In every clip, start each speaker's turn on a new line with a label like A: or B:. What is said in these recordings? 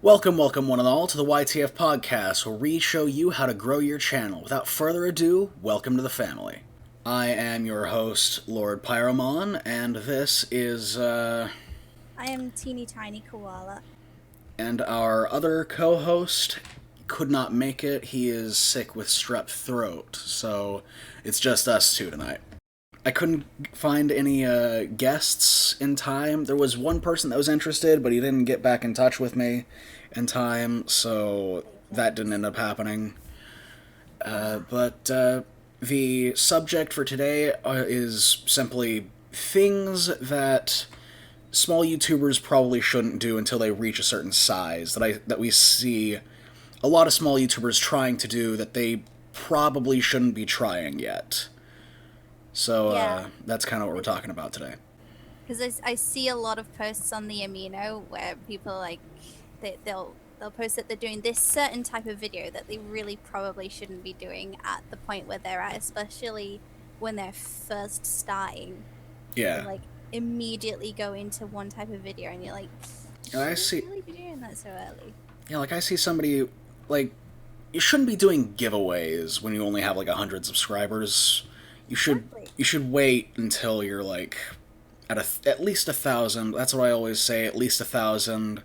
A: Welcome, welcome one and all to the YTF podcast, where we show you how to grow your channel. Without further ado, welcome to the family. I am your host, Lord Pyromon, and this is,
B: I am teeny tiny koala.
A: And our other co-host could not make it. He is sick with strep throat, so it's just us two tonight. I couldn't find any guests in time. There was one person that was interested, but he didn't get back in touch with me in time, so that didn't end up happening. But the subject for today is simply things that small YouTubers probably shouldn't do until they reach a certain size. That we see a lot of small YouTubers trying to do that they probably shouldn't be trying yet. So that's kind of what we're talking about today.
B: Because I see a lot of posts on the Amino where people they'll post that they're doing this certain type of video that they really probably shouldn't be doing at the point where they're at, especially when they're first starting.
A: Yeah.
B: They, immediately go into one type of video and you're like,
A: I see.
B: Really be doing that so early?
A: Yeah, I see somebody you shouldn't be doing giveaways when you only have 100 subscribers. You should wait until you're at least 1,000. That's what I always say. At least 1,000.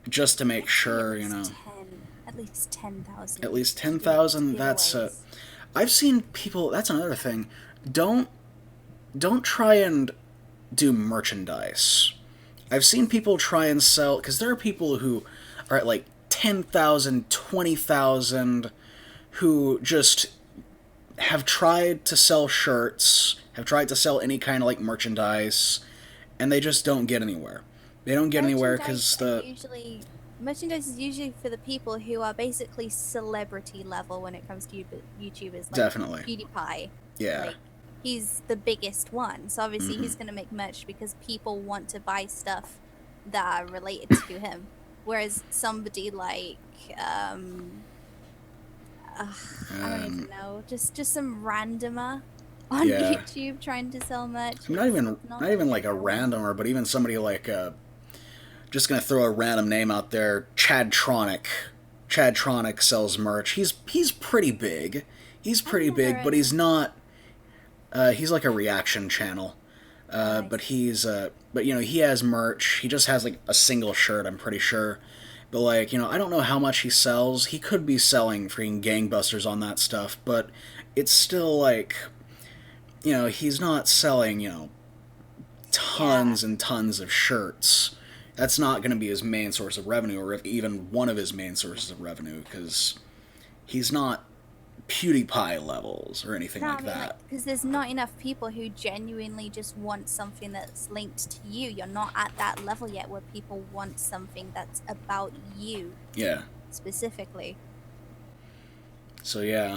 A: Just to make sure,
B: At least 10,000.
A: At least 10,000. That's I've seen people. That's another thing. Don't try and do merchandise. I've seen people try and sell, because there are people who are at 10,000, 20,000, who just have tried to sell shirts, have tried to sell any kind of merchandise, and they just don't get anywhere. They don't get anywhere because
B: merchandise is usually for the people who are basically celebrity level when it comes to YouTubers.
A: Definitely.
B: PewDiePie.
A: Yeah.
B: He's the biggest one, so obviously he's going to make merch because people want to buy stuff that are related to him. Whereas somebody I don't even know, just some randomer on YouTube trying to sell merch.
A: Not even like a randomer, but even somebody just gonna throw a random name out there, Chadtronic. Chadtronic sells merch. He's pretty big. He's pretty big, but he's not. He's like a reaction channel. But he's but he has merch. He just has a single shirt, I'm pretty sure. But I don't know how much he sells. He could be selling freaking gangbusters on that stuff, but it's still he's not selling, tons and tons of shirts. That's not going to be his main source of revenue, or even one of his main sources of revenue, because he's not PewDiePie levels or anything like that.
B: Because there's not enough people who genuinely just want something that's linked to you. You're not at that level yet where people want something that's about you.
A: Yeah.
B: Specifically.
A: So yeah,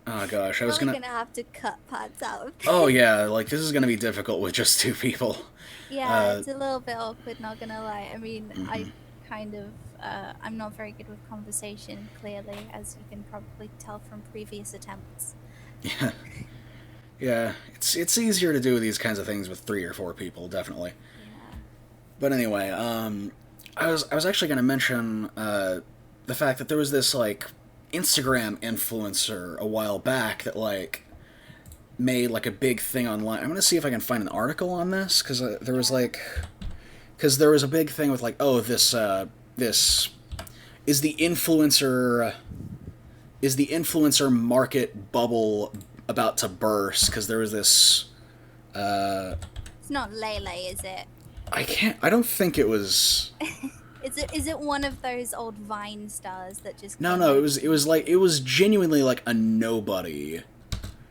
A: oh gosh, I was
B: gonna have to cut parts out.
A: Oh yeah, this is gonna be difficult with just two people.
B: Yeah, it's a little bit awkward, not gonna lie. I mean, I kind of I'm not very good with conversation, clearly, as you can probably tell from previous attempts.
A: Yeah. Yeah, it's easier to do these kinds of things with 3 or 4 people, definitely.
B: Yeah.
A: But anyway, I was actually going to mention the fact that there was this Instagram influencer a while back that made a big thing online. I'm going to see if I can find an article on this, because there was there was a big thing with this is the influencer market bubble about to burst, because there was this
B: it's not Lele, is it?
A: I don't think it was.
B: Is it one of those old Vine stars that just
A: No, it was genuinely a nobody.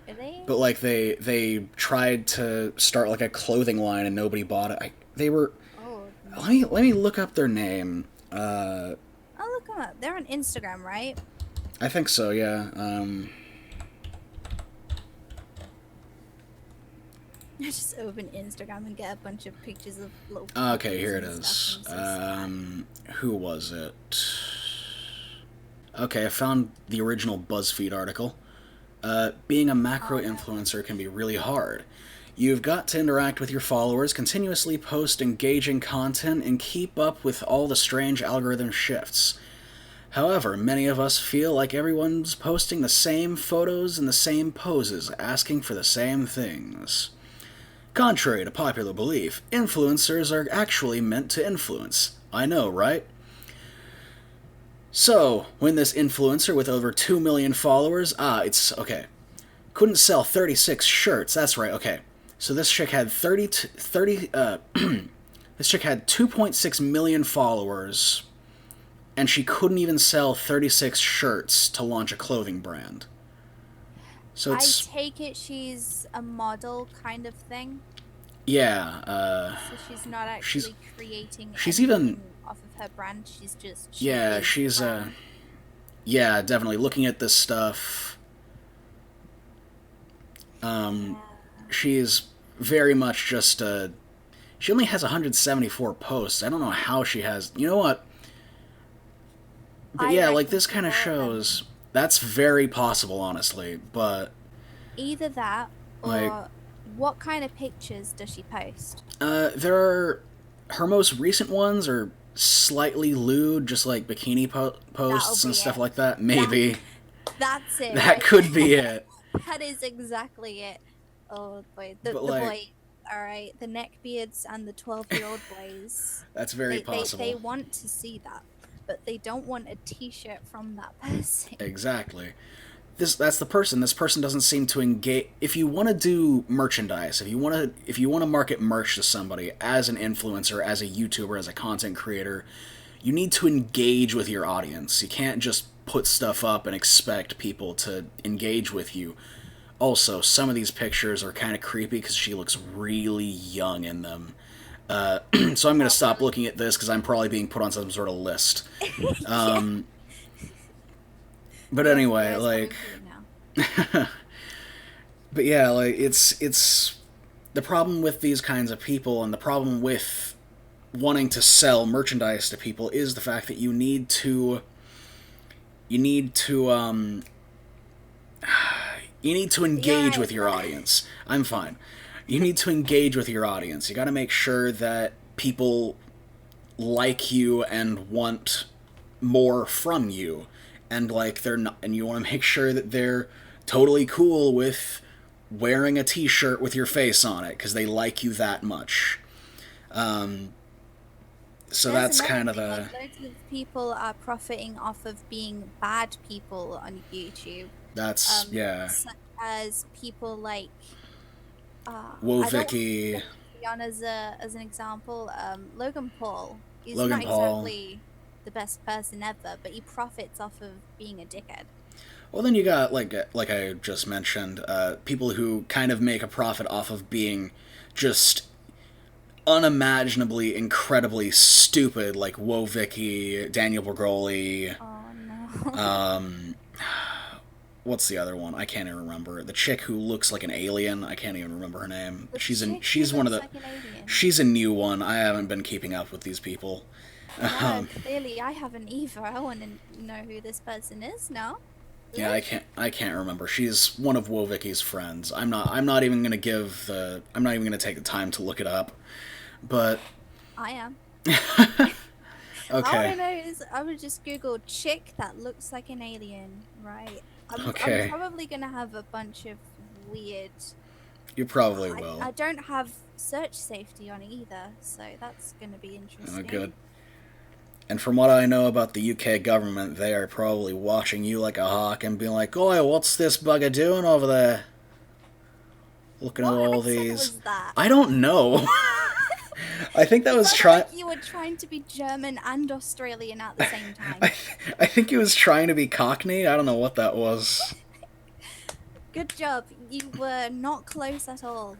B: Really?
A: But they tried to start a clothing line and nobody bought it. They were Let me look up their name.
B: I'll look them up. They're on Instagram, right?
A: I think so, yeah.
B: I just open Instagram and get a bunch of pictures of local.
A: Okay, here it is. Who was it? Okay, I found the original BuzzFeed article. Being a macro influencer can be really hard. You've got to interact with your followers, continuously post engaging content, and keep up with all the strange algorithm shifts. However, many of us feel like everyone's posting the same photos and the same poses, asking for the same things. Contrary to popular belief, influencers are actually meant to influence. I know, right? So, when this influencer with over 2 million followers, couldn't sell 36 shirts, that's right, okay. So this chick had this chick had 2.6 million followers, and she couldn't even sell 36 shirts to launch a clothing brand. So it's...
B: I take it she's a model kind of thing?
A: Yeah,
B: so she's not actually creating
A: she's
B: anything
A: even...
B: off of her brand, she's just...
A: Yeah, she's, yeah, definitely. Looking at this stuff, she's very much just, she only has 174 posts. I don't know how she has... You know what? But yeah, like, this kind of shows... That's very possible, honestly, but...
B: Either that, or
A: like,
B: what kind of pictures does she post?
A: There are... Her most recent ones are slightly lewd, just like bikini posts and stuff like that. Maybe.
B: That's it.
A: That could be it.
B: That is exactly it. Oh boy, the boy. All right, the neckbeards and the 12-year-old boys.
A: That's very possible.
B: They want to see that, but they don't want a T-shirt from that person.
A: Exactly. That's the person. This person doesn't seem to engage. If you want to do merchandise, if you want to market merch to somebody as an influencer, as a YouTuber, as a content creator, you need to engage with your audience. You can't just put stuff up and expect people to engage with you. Also, some of these pictures are kind of creepy because she looks really young in them. So I'm going to stop looking at this because I'm probably being put on some sort of list. But anyway, like... But yeah, like, it's... The problem with these kinds of people, and the problem with wanting to sell merchandise to people, is the fact that you need to engage with your audience. I'm fine. You need to engage with your audience. You gotta make sure that people like you and want more from you. And like and you want to make sure that they're totally cool with wearing a t-shirt with your face on it because they like you that much. So that's kind of the...
B: Like, loads of people are profiting off of being bad people on YouTube.
A: That's, yeah.
B: Such as people like...
A: Wovicky.
B: As an example, Logan Paul. He's
A: Logan
B: not
A: Paul.
B: Exactly the best person ever, but he profits off of being a dickhead.
A: Well, then you got, like I just mentioned, people who kind of make a profit off of being just unimaginably, incredibly stupid, like Wovicky, Daniel Bergoli.
B: Oh, no.
A: What's the other one? I can't even remember. The chick who looks like an alien. I can't even remember her name. She's one of the... Like she's a new one. I haven't been keeping up with these people.
B: No, clearly I haven't either. I want to know who this person is now.
A: Yeah, I can't remember. She's one of Wovicky's friends. I'm not even gonna take the time to look it up. But
B: I am.
A: Okay.
B: All I know is I would just Google chick that looks like an alien, right? I'm probably gonna have a bunch of weird...
A: You probably will.
B: I don't have search safety on either, so that's gonna be interesting.
A: Oh, good. And from what I know about the UK government, they are probably watching you like a hawk and being like, "Oi, what's this bugger doing over there? Looking at all these."
B: Was that?
A: I don't know. I think that was
B: like you were trying to be German and Australian at the same time.
A: I think he was trying to be Cockney. I don't know what that was.
B: Good job. You were not close at all.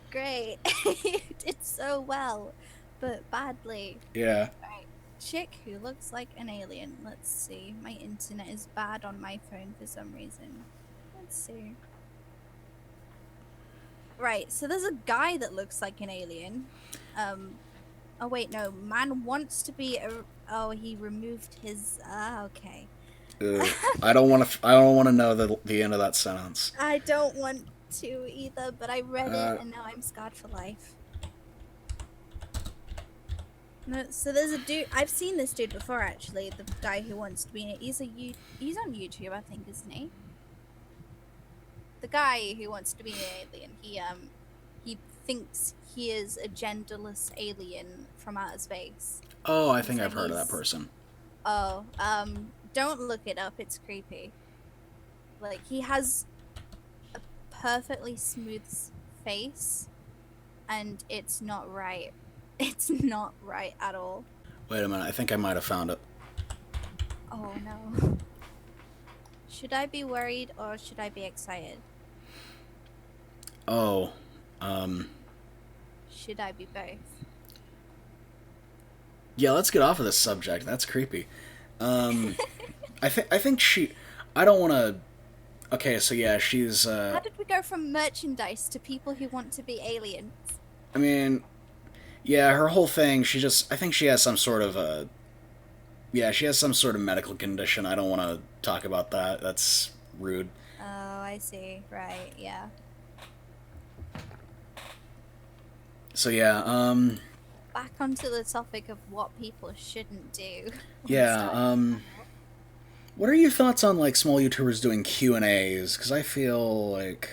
B: Great. You did so well, but badly.
A: Yeah.
B: Right. Chick who looks like an alien. Let's see. My internet is bad on my phone for some reason. Let's see. Right, so there's a guy that looks like an alien. Oh wait, no. Man wants to be a... Oh, he removed his... okay.
A: I don't want to know the end of that sentence.
B: I don't want to either, but I read it and now I'm scarred for life. No, so there's a dude. I've seen this dude before, actually. The guy who wants to be. He's on YouTube, I think, isn't he? The guy who wants to be an alien. He thinks he is a genderless alien from outer space.
A: Oh, I think I've heard of that person.
B: Oh, don't look it up. It's creepy. Like, he has a perfectly smooth face, and it's not right. It's not right at all.
A: Wait a minute, I think I might have found it.
B: Oh no. Should I be worried or should I be excited?
A: Oh,
B: Should I be both?
A: Yeah, let's get off of this subject. That's creepy. I think she... I don't want to... Okay, so yeah, she's...
B: How did we go from merchandise to people who want to be aliens?
A: I mean... Yeah, her whole thing, I think she has some sort of yeah, she has some sort of medical condition. I don't want to talk about that. That's rude.
B: Oh, I see. Right, yeah.
A: So yeah,
B: back onto the topic of what people shouldn't do.
A: Yeah, what are your thoughts on, like, small YouTubers doing Q&As? Because I feel like...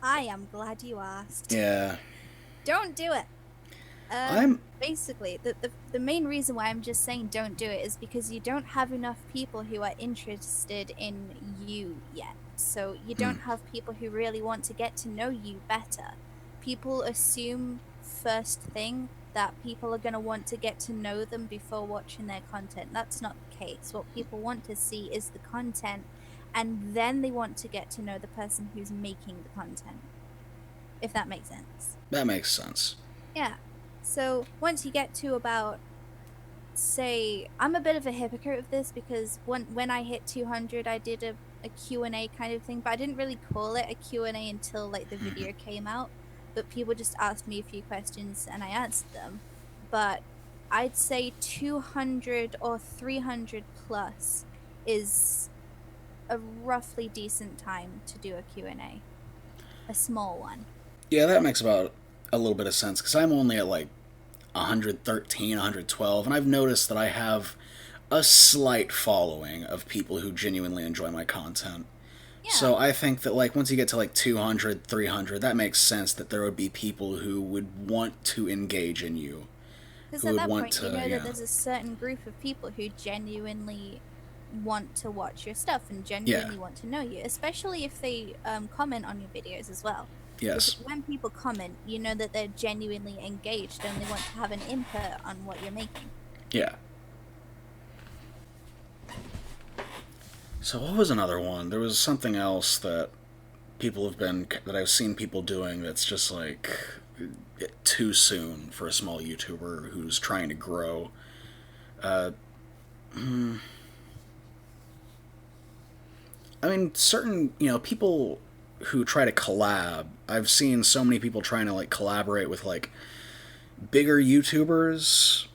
B: I am glad you asked.
A: Yeah.
B: Don't do it. Basically, the main reason why I'm just saying don't do it is because you don't have enough people who are interested in you yet. So you don't have people who really want to get to know you better. People assume first thing that people are going to want to get to know them before watching their content. That's not the case. What people want to see is the content, and then they want to get to know the person who's making the content. If that makes sense.
A: That makes sense.
B: Yeah. So once you get to about, say, I'm a bit of a hypocrite with this because when I hit 200, I did a Q&A kind of thing, but I didn't really call it a Q&A until, like, the video came out. But people just asked me a few questions and I answered them. But I'd say 200 or 300 plus is a roughly decent time to do a Q&A. A small one.
A: Yeah, that makes about a little bit of sense, because I'm only at like 113, 112, and I've noticed that I have a slight following of people who genuinely enjoy my content. Yeah. So I think that, like, once you get to like 200, 300, that makes sense that there would be people who would want to engage in you.
B: Because at that point, you know that there's a certain group of people who genuinely want to watch your stuff and genuinely want to know you, especially if they comment on your videos as well.
A: Yes.
B: Because when people comment, you know that they're genuinely engaged and they want to have an input on what you're making.
A: Yeah. So what was another one? There was something else that I've seen people doing that's just like too soon for a small YouTuber who's trying to grow. I mean, certain, people who try to collab. I've seen so many people trying to, like, collaborate with, like, bigger YouTubers.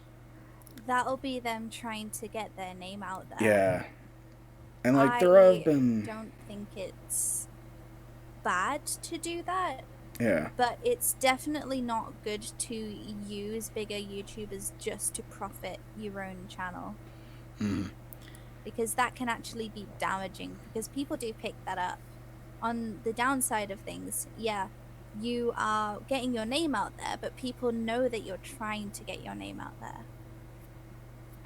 B: That'll be them trying to get their name out there.
A: Yeah. And, like, there have been...
B: I don't think it's bad to do that.
A: Yeah.
B: But it's definitely not good to use bigger YouTubers just to profit your own channel.
A: Mm-hmm.
B: Because that can actually be damaging, because people do pick that up. On the downside of things, yeah, you are getting your name out there, but people know that you're trying to get your name out there.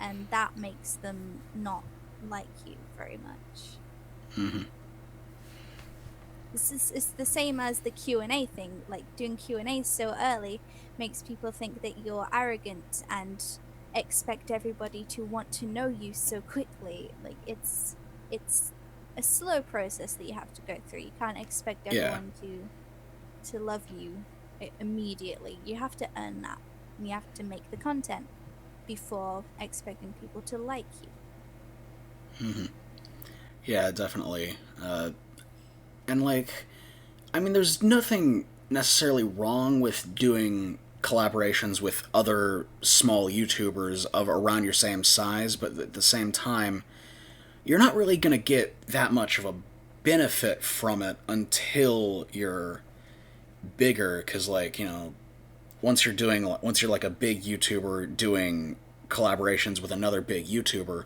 B: And that makes them not like you very much.
A: Mm-hmm.
B: It's the same as the Q&A thing. Like, doing Q&A so early makes people think that you're arrogant and expect everybody to want to know you so quickly. Like, it's a slow process that you have to go through. You can't expect everyone to love you immediately. You have to earn that, and you have to make the content before expecting people to like you.
A: Mm-hmm. Yeah, definitely. And, like, I mean, there's nothing necessarily wrong with doing collaborations with other small YouTubers of around your same size, but at the same time, you're not really going to get that much of a benefit from it until you're bigger, because, like, once you're like a big YouTuber doing collaborations with another big YouTuber,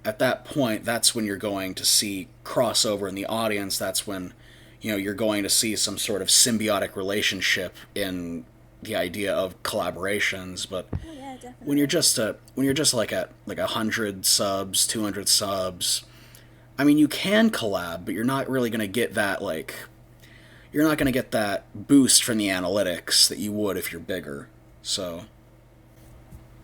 A: at that point, that's when you're going to see crossover in the audience. That's when, you're going to see some sort of symbiotic relationship in the idea of collaborations. But
B: Oh, yeah, definitely.
A: when you're just like at like 100 subs, 200 subs, I mean, you can collab, but you're not really going to get that, like, you're not going to get that boost from the analytics that you would if you're bigger. So,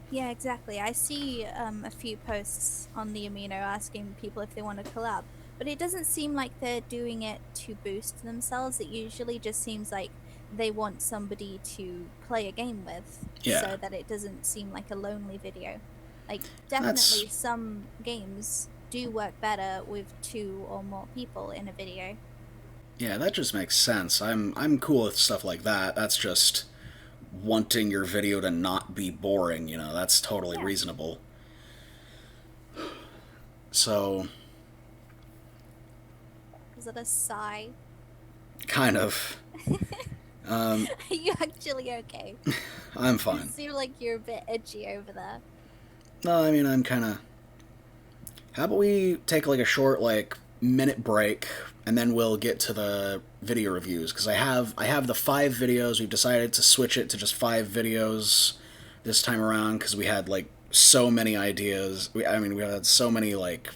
B: Yeah, exactly. I see a few posts on the Amino asking people if they want to collab, but it doesn't seem like they're doing it to boost themselves. It usually just seems like they want somebody to play a game with,
A: Yeah.
B: so that it doesn't seem like a lonely video. Like,
A: That's-
B: definitely some games do work better with 2 or more people in a video.
A: yeah, that just makes sense. I'm cool with stuff like that. That's just wanting your video to not be boring, that's totally
B: Yeah.
A: reasonable. So,
B: Is it a sigh?
A: kind of.
B: Are you actually okay?
A: I'm
B: You
A: fine.
B: seem like you're a bit edgy over there.
A: No, I mean, I'm kind of... How about we take, like, a short, like, minute break, and then we'll get to the video reviews, because I have the 5 videos. We've decided to switch it to just 5 videos this time around, because we had, like, so many ideas. We had so many, like,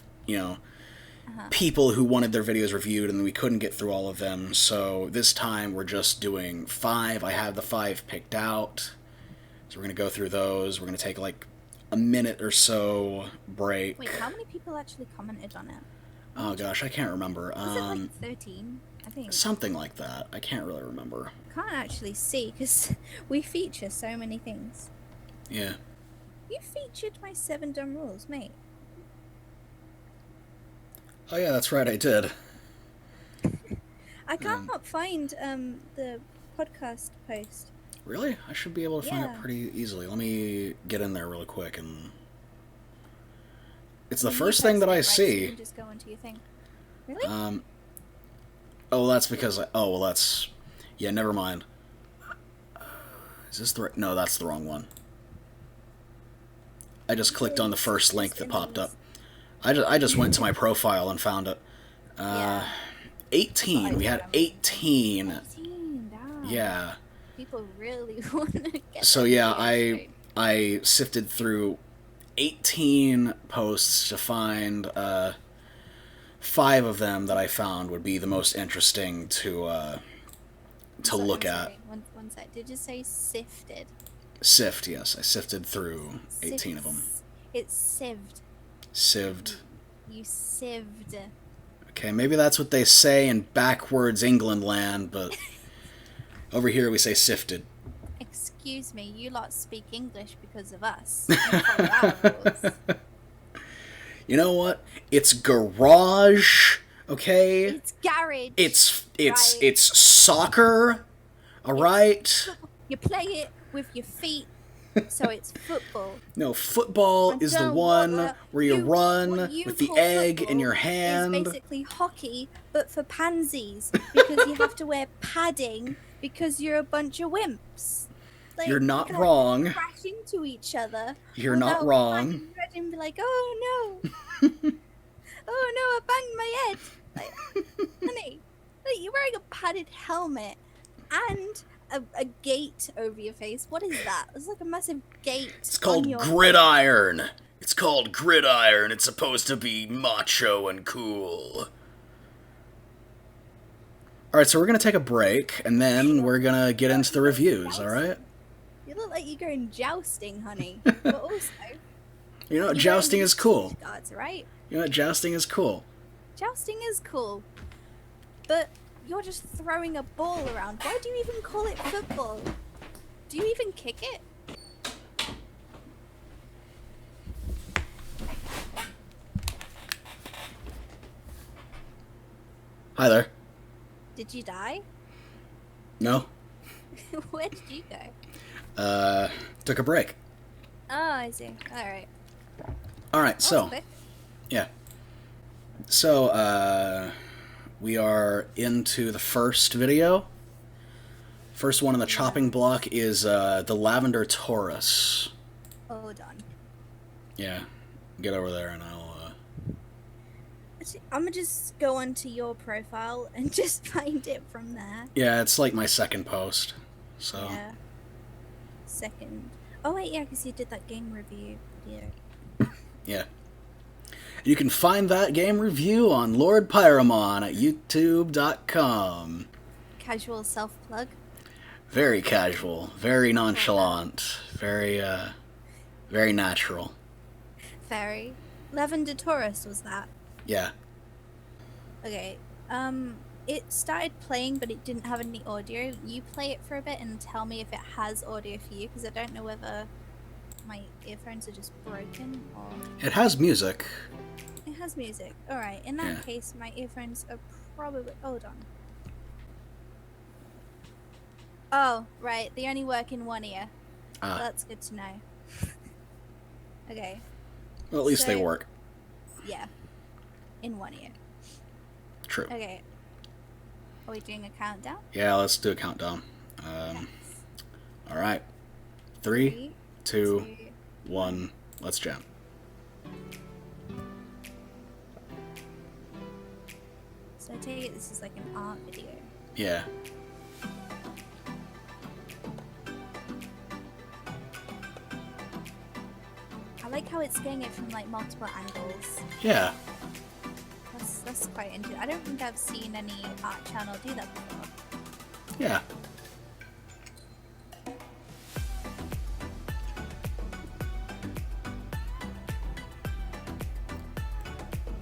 A: people who wanted their videos reviewed, and we couldn't get through all of them. So this time we're just doing 5. I have the 5 picked out, so we're going to go through those. We're going to take, like, a minute or so break.
B: Wait, how many people actually commented on it?
A: Oh gosh, I can't remember.
B: Was it like 13? I think.
A: Something like that. I can't really remember.
B: Can't actually see because we feature so many things.
A: Yeah.
B: You featured my 7 dumb rules, mate.
A: Oh yeah, that's right, I did.
B: I cannot find the podcast post.
A: Really? I should be able to find it
B: Yeah.
A: pretty easily. Let me get in there really quick and... It's the
B: You
A: first thing
B: post
A: that
B: it,
A: I
B: right, so
A: see.
B: you can just go onto your thing. Really?
A: Oh, that's because that's... Yeah, never mind. Is this the right... No, that's the wrong one. I just clicked on the first link that popped up. I just went to my profile and found it.
B: Yeah.
A: 18. We had 18.
B: 18, damn.
A: Yeah.
B: People really want to get
A: So
B: that
A: yeah,
B: video straight.
A: I sifted through 18 posts to find 5 of them that I found would be the most interesting to
B: Sorry,
A: look
B: I'm
A: at.
B: sorry. One sec. Did you say sifted?
A: Sift, yes. I sifted through 18 of them.
B: It's sieved.
A: Sieved.
B: You sieved.
A: Okay, maybe that's what they say in backwards England land, but over here we say sifted.
B: Excuse me, you lot speak English because of us. You follow our rules.
A: You know what? It's garage, okay?
B: It's garage.
A: It's
B: right?
A: it's soccer, all right?
B: You play it with your feet, so it's football.
A: No, football
B: And
A: is the
B: don't
A: one
B: bother.
A: where you run
B: what you
A: with the
B: call
A: egg in your
B: football
A: hand.
B: Is basically hockey, but for pansies, because you have to wear padding because you're a bunch of wimps. Like,
A: You're
B: you
A: not
B: can't
A: wrong.
B: Crash into each other.
A: You're not
B: without
A: wrong.
B: banging your head and be like, oh no, oh no, I banged my head. Like, honey, like, you're wearing a padded helmet and a gate over your face. What is that? It's like a massive gate.
A: It's called
B: on your
A: gridiron. It's called gridiron. It's supposed to be macho and cool. Alright, so we're going to take a break, and then we're going to get into the reviews, alright?
B: You look like you're going jousting, honey. But also,
A: You know,
B: you're
A: jousting
B: wearing
A: is cool.
B: guards, right?
A: You know, jousting is cool.
B: Jousting is cool. But you're just throwing a ball around. Why do you even call it football? Do you even kick it?
A: Hi there.
B: Did you die?
A: No?
B: Where did you go?
A: Took a break.
B: Oh, I see. Alright.
A: Alright, so... Yeah. So, we are into the first video. First one on the chopping block is the Lavender Taurus.
B: Hold on.
A: Yeah, get over there and I'll...
B: Actually, I'm gonna just go onto your profile and just find it from there.
A: Yeah, it's like my second post, so...
B: Yeah. Second. Oh wait, yeah, because you did that game review video.
A: Yeah. You can find that game review on Lord Pyramon at youtube.com.
B: Casual self-plug.
A: Very casual, very nonchalant, very natural.
B: Very. Lavender Taurus was that.
A: Yeah.
B: Okay. It started playing, but it didn't have any audio. You play it for a bit and tell me if it has audio for you, because I don't know whether my earphones are just broken or...
A: It has music.
B: It has music. Alright, in that case, my earphones are probably... Hold on. Oh, right. They only work in one ear. That's good to know. Okay.
A: Well, at least they work.
B: Yeah. In one ear.
A: True.
B: Okay. Are we doing a countdown?
A: Yeah, let's do a countdown.
B: Yes.
A: Alright. 3, 2, 1, let's jam.
B: So I take it this is like an art video.
A: Yeah.
B: I like how it's getting it from like multiple angles.
A: Yeah.
B: That's quite interesting. I don't think I've seen any art channel do that before.
A: Yeah.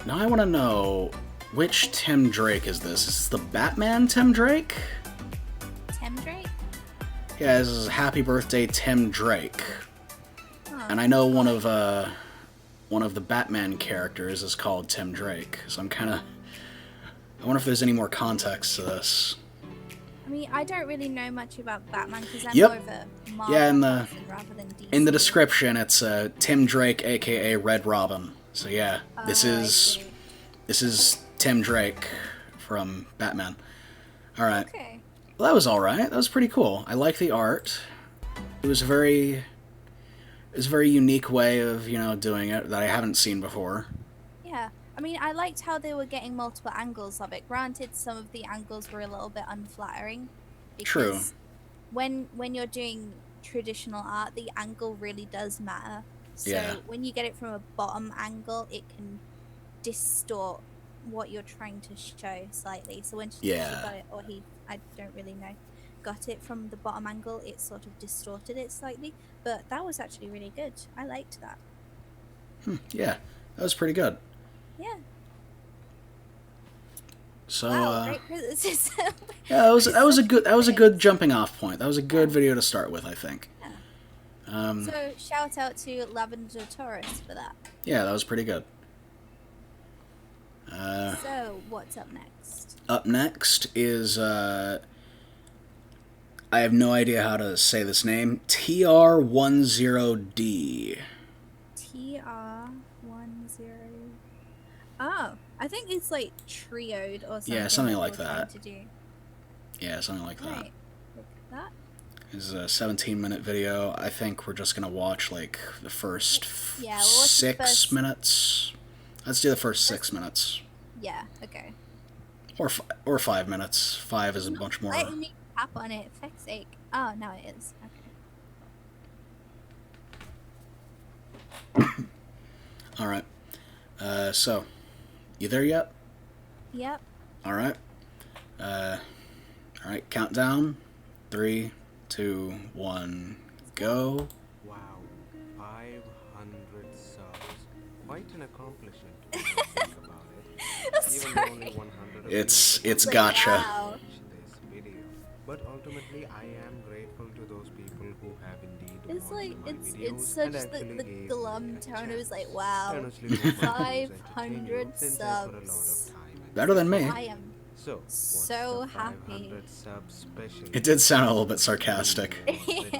A: Now I want to know, which Tim Drake is this? Is this the Batman Tim Drake?
B: Tim Drake?
A: Yeah, this is Happy Birthday Tim Drake.
B: Huh.
A: And I know one of the Batman characters is called Tim Drake, so I'm kind of... I wonder if there's any more context to this.
B: I mean, I don't really know much about Batman because I'm
A: Yep.
B: more of a Marvel person rather than DC.
A: In the description, it's Tim Drake, aka Red Robin. So yeah, this is Tim Drake from Batman. All right.
B: Okay.
A: Well, that was all right. That was pretty cool. I like the art. It was a very unique way of doing it that I haven't seen before.
B: Yeah. I mean, I liked how they were getting multiple angles of it. Granted, some of the angles were a little bit unflattering.
A: True.
B: Because when you're doing traditional art, the angle really does matter. So
A: Yeah.
B: when you get it from a bottom angle, it can distort what you're trying to show slightly. So when she got it, or I don't really know, got it from the bottom angle, it sort of distorted it slightly. But that was actually really good. I liked that.
A: Yeah, that was pretty good.
B: Yeah.
A: So
B: Wow, great criticism.
A: yeah, that was a good jumping off point. That was a good video to start with, I think.
B: Yeah. So shout out to Lavender Taurus for that.
A: Yeah, that was pretty good.
B: So what's up next?
A: Up next is I have no idea how to say this name. TR10D.
B: TR10. Oh, I think it's like trioed or something.
A: Yeah, something like that.
B: To do.
A: Yeah, something like that.
B: Right. Look at that.
A: This is a 17-minute video. I think we're just gonna watch like the first
B: Yeah, we'll watch the
A: 6
B: first...
A: minutes. Let's do the first 6 minutes.
B: Yeah. Okay.
A: Or 5 minutes. 5 is a bunch more.
B: I need to tap on it. For fuck's sake. Oh, no, it is. Okay.
A: All right. So, you there yet?
B: Yep.
A: All right. All right. Countdown. 3, 2, 1, go.
C: Wow, 500 subs. Quite an accomplishment when you think about it. Even though only 100 of
A: It's
C: you
A: gotcha.
B: Wow.
C: watch this video. But ultimately, I am grateful to those people who have indeed
B: It's
C: watched
B: like
C: my
B: it's
C: videos
B: such
C: and
B: the
C: actually gave
B: glum
C: me a
B: tone. It was like,
C: chance.
B: wow,
C: Honestly, hope I was able to entertain
B: 500
C: you since I put a lot of
B: subs.
C: time into
A: Better than me.
B: I am
C: So, what's
B: so
C: the
B: happy.
C: 500 subs special?
A: It did sound a little bit sarcastic.
C: Already read the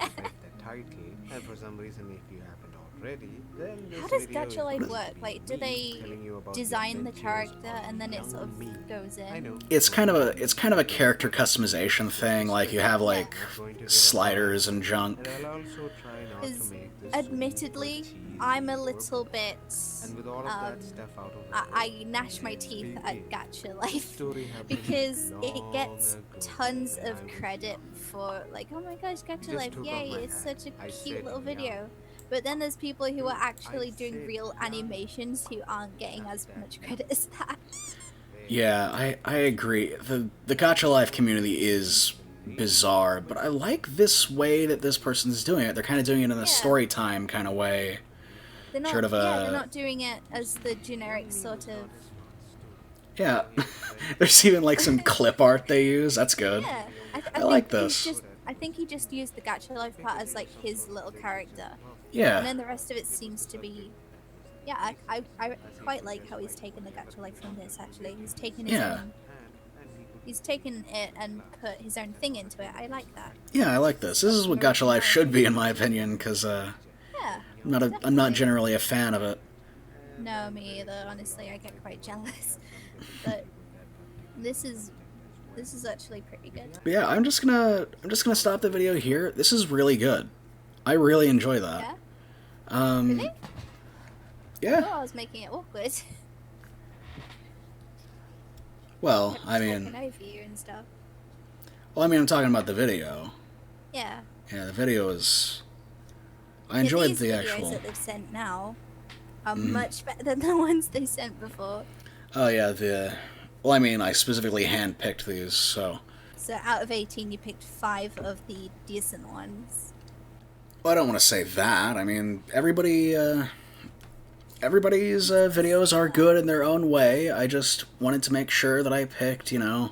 C: title, And for some reason, if you haven't already, then this
B: How does
C: video is
B: Gacha Life
C: going to
B: work?
C: be
B: Like, do
C: me
B: they
C: telling you about
B: design the
C: adventures
B: character
C: of
B: and then it sort
C: young me.
B: of goes
C: I
B: in?
C: know.
A: It's kind of a character customization thing. Like you have like
C: I'm not going to give up
A: sliders
C: on
A: and junk.
C: and I'll also try not to
B: Because
C: make this
B: admittedly,
C: super cheesy
B: I'm a
C: or
B: little
C: blah.
B: bit.
C: And with all of that stuff out of the
B: I gnash my teeth at
C: begin.
B: Gacha Life
C: Story happened
B: because it
C: long
B: gets
C: ago
B: tons
C: when
B: of
C: I was
B: credit
C: young.
B: for like, oh my gosh, Gacha
C: Just
B: Life,
C: took off
B: yay,
C: my
B: it's
C: hat.
B: such a
C: I
B: cute
C: said
B: little
C: young.
B: video. But then there's people who are actually doing
C: said
B: real
C: young.
B: animations who aren't getting
C: Not
B: as
C: that
B: much
C: young.
B: credit as that.
A: Yeah, I agree. The Gacha Life community is bizarre, but I like this way that this person's doing it. They're kind of doing it in a story time kind of way.
B: They're not,
A: Sort of
B: they're not doing it as the generic sort of.
A: Yeah. There's even like some clip art they use. That's good.
B: Yeah,
A: I like
B: think
A: this.
B: I think he just used the Gacha Life part as like his little character, and
A: Yeah.
B: then the rest of it seems to be. Yeah, I quite like how he's taken the Gacha Life from this. Actually, he's taken his own. He's taken it and put his own thing into it. I like that.
A: Yeah, I like this. This is what Gacha Life should be, in my opinion, because
B: Yeah.
A: I'm not
B: definitely.
A: generally a fan of it.
B: No, me either. Honestly, I get quite jealous. But this is actually pretty good.
A: But yeah, I'm just gonna stop the video here. This is really good. I really enjoy that.
B: Yeah. Really?
A: Yeah.
B: Oh, I was making it awkward.
A: Well, I mean,
B: Talking over you and stuff.
A: I'm talking about the video.
B: Yeah.
A: Yeah, the video is. I enjoyed
B: these
A: the
B: videos
A: actual.
B: that they've sent now are much better than the ones they sent before.
A: Oh yeah, the. Well, I mean, I specifically handpicked these, so.
B: So out of 18, you picked 5 of the decent ones.
A: Well, I don't want to say that. I mean, everybody's videos are good in their own way. I just wanted to make sure that I picked,
B: The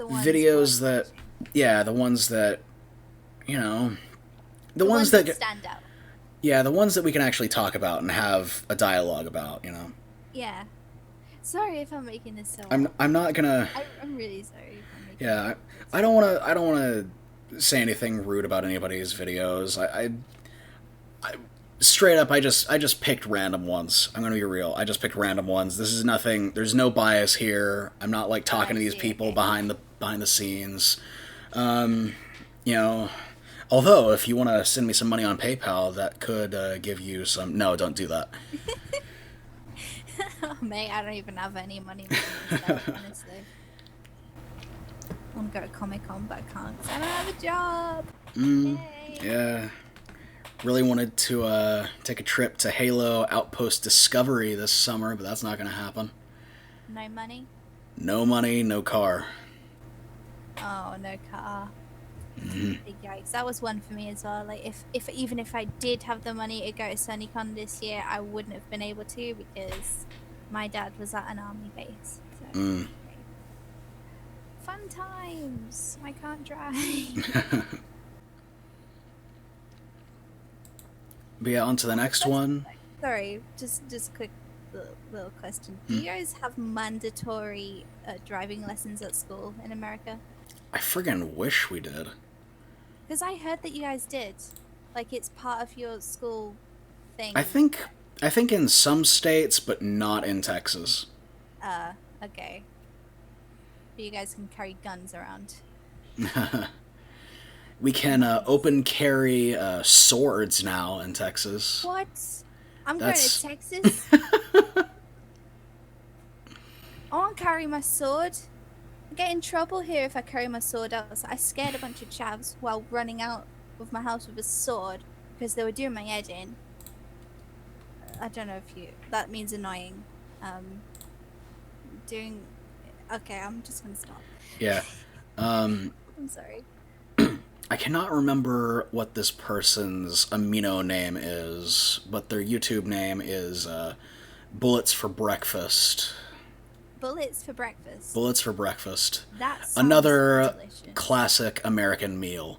B: ones
A: videos that, yeah, the ones that, the ones
B: that
A: that
B: stand out.
A: Yeah, the ones that we can actually talk about and have a dialogue about,
B: Yeah. Sorry if I'm making this so.
A: I'm not gonna.
B: I'm really sorry if I'm making.
A: Yeah, I don't wanna say anything rude about anybody's videos. I straight up, I just picked random ones. I'm gonna be real. I just picked random ones. This is nothing. There's no bias here. I'm not like talking to these people behind the scenes. Although if you want to send me some money on PayPal, that could give you some. No, don't do that.
B: Oh, mate, I don't even have any money myself, honestly. I want to go to Comic-Con, but I can't 'cause I don't have a job. Yay.
A: Yeah. Really wanted to take a trip to Halo Outpost Discovery this summer, but that's not going to happen.
B: No money?
A: No money, no car.
B: Oh, no car.
A: Mhm.
B: Big yikes. That was one for me as well. Like, if even if I did have the money to go to SunnyCon this year, I wouldn't have been able to because my dad was at an army base. So. Fun times. I can't drive.
A: But yeah, on to the next one.
B: Sorry, just quick little question. Do you guys have mandatory driving lessons at school in America?
A: I friggin' wish we did.
B: Because I heard that you guys did. Like, it's part of your school thing.
A: I think in some states, but not in Texas.
B: Okay. But you guys can carry guns around.
A: We can open carry swords now in Texas.
B: What? I'm
A: That's-
B: going to Texas? I won't carry my sword. I get in trouble here if I carry my sword out. I scared a bunch of chavs while running out of my house with a sword because they were doing my head in. I don't know if that means annoying. Okay, I'm just gonna stop.
A: Yeah.
B: I'm sorry.
A: I cannot remember what this person's Amino name is, but their YouTube name is Bullets for Breakfast.
B: Bullets for breakfast.
A: Bullets for Breakfast.
B: That sounds
A: Another
B: delicious.
A: classic American meal.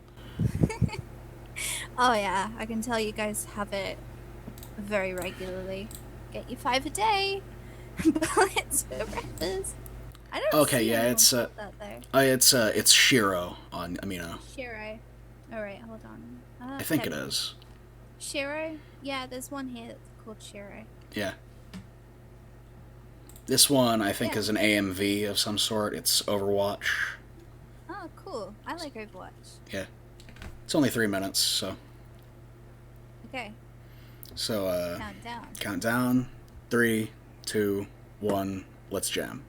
B: Oh yeah, I can tell you guys have it very regularly. Get you 5 a day. Bullets for breakfast. I don't
A: Okay,
B: see
A: yeah,
B: anyone
A: it's
B: called that though.
A: it's Shiro on Amino.
B: Shiro. Alright, hold on.
A: I think it is.
B: Shiro? Yeah, there's one here that's called Shiro.
A: Yeah. This one, I think,
B: Yeah.
A: is an AMV of some sort. It's Overwatch.
B: Oh, cool. I like Overwatch.
A: Yeah. It's only 3 minutes, so...
B: Okay.
A: So,
B: Countdown.
A: count down. 3, 2, 1, let's jam.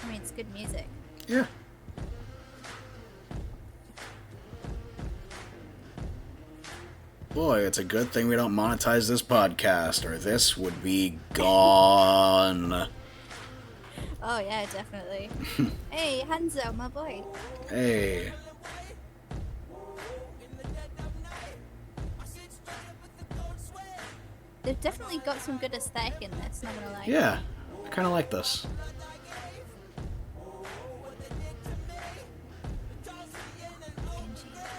B: I mean, it's good music.
A: Yeah. Boy, it's a good thing we don't monetize this podcast, or this would be gone.
B: Oh, yeah, definitely. Hey, Hanzo, my boy.
A: Hey.
B: They've definitely got some good aesthetic in this, not gonna lie.
A: Yeah, I kind of like this.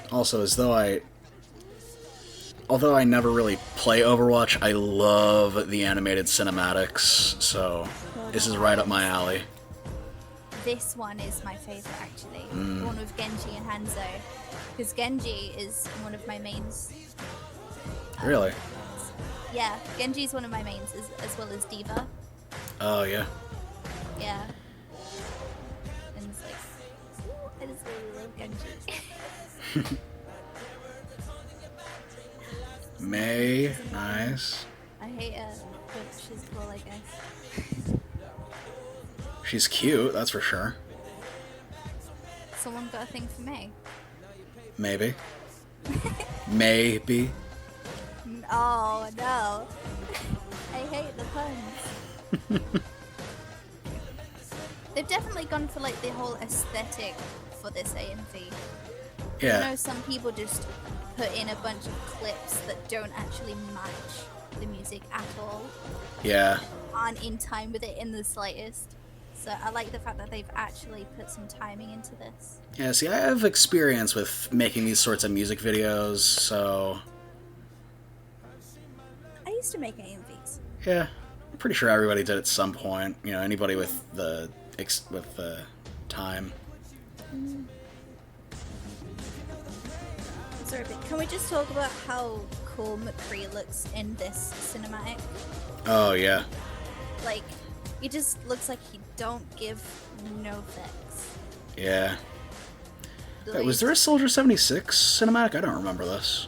A: Also, although I never really play Overwatch, I love the animated cinematics, so this is right up my alley.
B: This one is my favorite, actually. The one with Genji and Hanzo. Because Genji is one of my mains.
A: Really?
B: Yeah, Genji's one of my mains, as well as Diva.
A: Oh, yeah.
B: Yeah. And it's like, ooh, I just really love Genji.
A: May, nice.
B: I hate her, but she's cool, I guess.
A: She's cute, that's for sure.
B: Someone got a thing for me.
A: Maybe. Maybe.
B: Oh, no. I hate the puns. They've definitely gone for, like, the whole aesthetic for this AMV.
A: Yeah.
B: You know, some people just put in a bunch of clips that don't actually match the music at all.
A: Yeah.
B: Aren't in time with it in the slightest. So I like the fact that they've actually put some timing into this.
A: Yeah, see, I have experience with making these sorts of music videos, so...
B: I used to make AMVs.
A: Yeah, I'm pretty sure everybody did at some point. You know, anybody with the time.
B: Sorry, but can we just talk about how cool McCree looks in this cinematic?
A: Oh, yeah.
B: Like, he just looks like he don't give no fucks.
A: Yeah.
B: The
A: Wait,
B: way
A: was there a Soldier 76 cinematic? I don't remember this.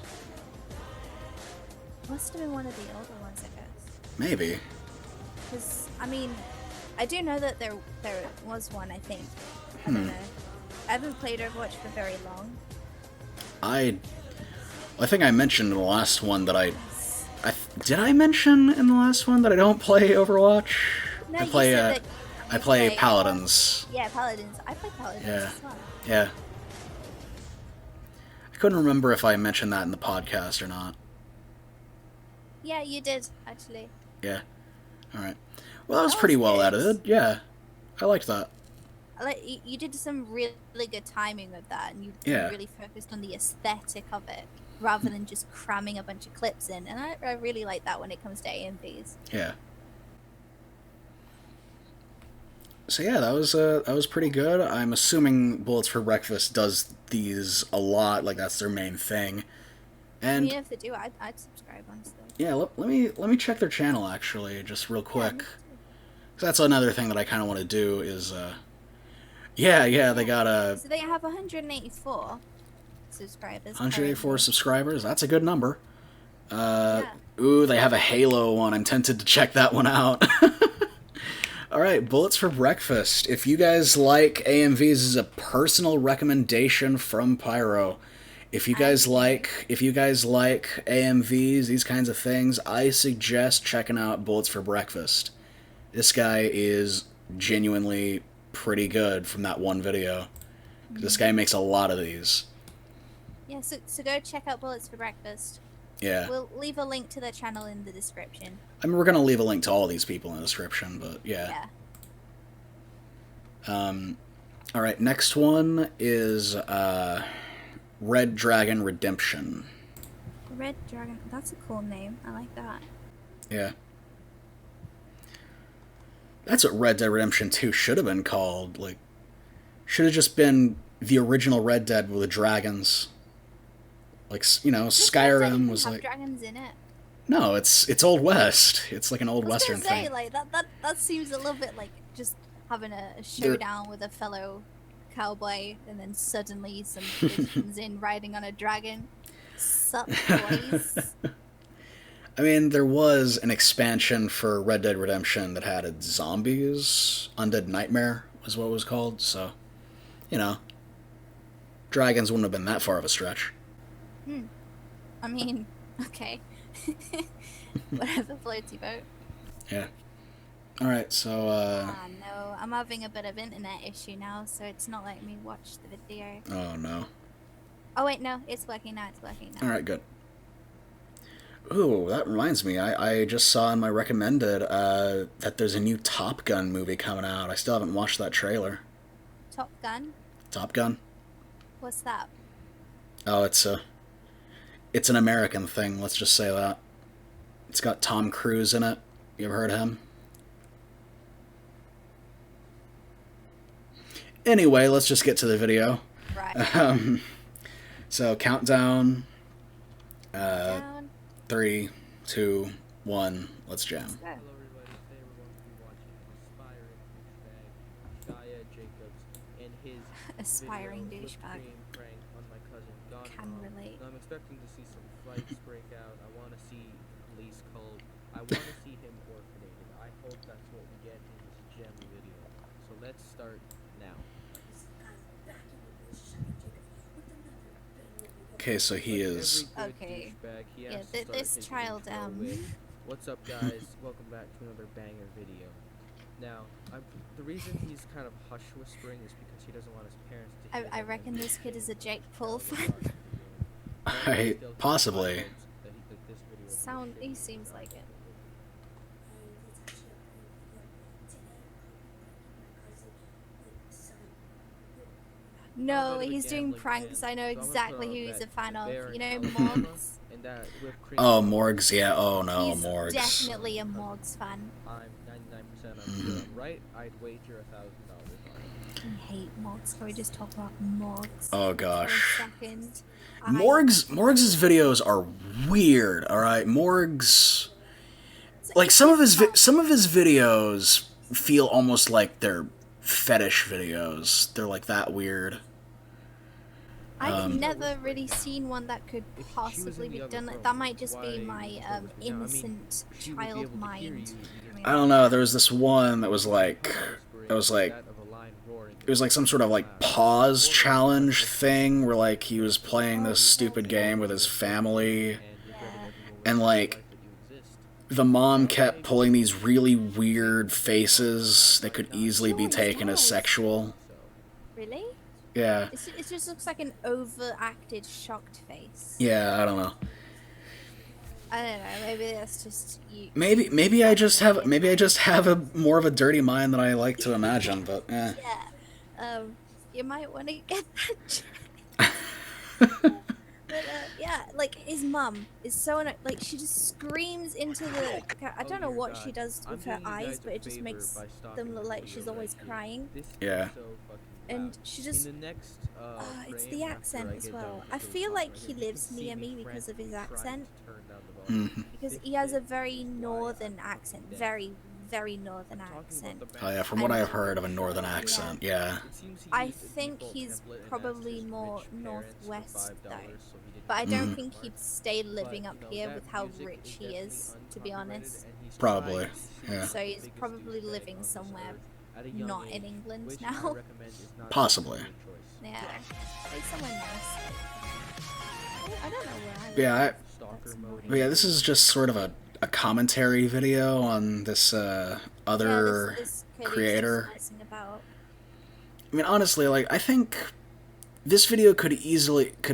B: Must have been one of the older ones, I guess.
A: Maybe.
B: Because, I mean, I do know that there was one, I think. I don't know. I haven't played Overwatch for very long.
A: I think I mentioned in the last one that did I mention in the last one that I don't play Overwatch?
B: No,
A: I play
B: you said that
A: I play Paladins.
B: Yeah, Paladins. I play Paladins
A: Yeah.
B: as well.
A: Yeah. I couldn't remember if I mentioned that in the podcast or not.
B: Yeah, you did, actually.
A: Yeah. Alright. Well, that was
B: That
A: pretty
B: was
A: well
B: good.
A: edited. Yeah. I liked that.
B: You did some really good timing with that, and you
A: Yeah.
B: really focused on the aesthetic of it, rather than just cramming a bunch of clips in. And I really like that when it comes to AMVs.
A: Yeah. So yeah, that was pretty good. I'm assuming Bullets for Breakfast does these a lot, like that's their main thing.
B: I
A: And
B: mean, if they do, I'd subscribe, honestly.
A: yeah, let me check their channel actually, just real quick.
B: me too.
A: 'Cause that's another thing that I kind of want to do is yeah, they got a
B: So they have 184 subscribers.
A: 184
B: currently.
A: subscribers. That's a good number.
B: Yeah.
A: Ooh, they have a Halo one. I'm tempted to check that one out. All right, Bullets for Breakfast. If you guys like AMVs, this is a personal recommendation from Pyro. If you guys like AMVs, these kinds of things, I suggest checking out Bullets for Breakfast. This guy is genuinely pretty good from that one video. This guy makes a lot of these.
B: Yeah, so go check out Bullets for Breakfast.
A: Yeah.
B: We'll leave a link to their channel in the description.
A: I mean, we're going to leave a link to all these people in the description, but yeah. All right, next one is Red Dragon Redemption.
B: Red Dragon, that's a cool name. I like that.
A: Yeah. That's what Red Dead Redemption 2 should have been called. Like, should have just been the original Red Dead with the dragons. Like, you know,
B: Does Red Dead
A: Skyrim
B: even
A: was
B: have
A: like...
B: dragons in it?
A: No, it's Old West. It's like an Old
B: I was
A: Western
B: gonna say,
A: thing.
B: like, that seems a little bit like just having a showdown with a fellow cowboy, and then suddenly some kid comes in riding on a dragon. Sup, boys?
A: I mean, there was an expansion for Red Dead Redemption that had zombies. Undead Nightmare was what it was called, so, you know, dragons wouldn't have been that far of a stretch.
B: I mean, okay. Whatever floats your boat.
A: Yeah. Alright, so,
B: Ah, no, I'm having a bit of internet issue now, so it's not letting me watch the video.
A: oh no.
B: Oh wait, no, it's working now, it's working now.
A: Alright, good. Ooh, that reminds me, I just saw in my recommended, that there's a new Top Gun movie coming out. I still haven't watched that trailer.
B: Top Gun?
A: Top Gun?
B: What's that?
A: Oh, it's an American thing, let's just say that. It's got Tom Cruise in it. You ever heard of him? Anyway, let's just get to the video.
B: Right.
A: So, countdown.
B: Down.
A: 3, 2, 1, let's jam.
B: Let's go.
C: Hello everybody, today we're going to be watching Aspiring Douchebag, Gaia Jacobs, and his
B: Aspiring
C: video
B: douchebag.
C: whipped cream prank on my cousin Don.
B: Can relate.
C: I'm expecting to see some fights break out. I want to see police called. I want to see him orphanated. I hope that's what we get in this gem video. So let's start now.
A: Okay, so he is...
C: Every good
B: Okay.
C: douchebag, he has
B: Yeah,
C: to start
B: this
C: his
B: child,
C: intro with, what's up guys, welcome back to another banger video. Now, the reason he's kind of hush whispering is because he doesn't want his parents to hear
B: I
C: him
B: reckon
C: and
B: this kid is a Jake
C: tell
B: Paul
C: the
B: fan.
C: dark video. Still
A: Possibly.
C: hopes that this video will be
B: He seems like it. No, he's doing pranks. I know exactly who he's a fan of. You know, Morgs?
C: and that whipped cream
A: Oh,
C: sauce.
A: Morgs, yeah. Oh, no,
B: He's
A: Morgs.
B: definitely a Morgs fan.
C: I'm 99% sure I'm right. I'd wager $1,000 on it.
B: I hate Morgs. Can we just talk about Morgs
A: Oh,
B: for
A: gosh.
B: a second?
A: Morgs' videos are weird, alright? Morgs... Like, some of his videos feel almost like they're fetish videos. They're, like, that weird.
B: I've never really seen one that could
C: If she was
B: possibly
C: in the
B: be
C: other
B: done.
C: room,
B: That might just be
C: why
B: my
C: go with me now? I mean,
B: innocent
C: she would be able
B: child
C: to hear
B: mind.
C: you.
A: I don't know, there was this one that was like... It was like...
C: That of a lion roaring.
A: It was like some sort of like pause challenge thing where like he was playing this stupid game with his family and like the mom kept pulling these really weird faces that could easily be taken as sexual.
B: Really?
A: Yeah.
B: It just looks like an overacted, shocked face.
A: Yeah, I don't know.
B: I don't know. Maybe that's just you.
A: Maybe I just have a more of a dirty mind than I like to imagine, but eh.
B: Yeah. You might want to get that checked. But yeah, like his mum is so like she just screams into the. I don't know what she does with her eyes, but it just makes them look like she's always crying.
A: Yeah.
B: And she just. It's the accent as well. I feel like he lives near me because of his accent. Because he has a very northern accent, very, very northern accent.
A: Oh yeah, from what I've heard of a northern accent, yeah.
B: I think he's probably more northwest though, but I don't think he'd stay living up here with how rich he is, to be honest.
A: Probably, yeah.
B: So he's probably living somewhere not in England now.
A: Possibly.
B: Yeah, like somewhere nice. I don't know where I live.
A: Yeah, but yeah, this is just sort of a commentary video on this other
B: this kid
A: creator.
B: he's just messing about.
A: I mean, honestly, like, I think this video could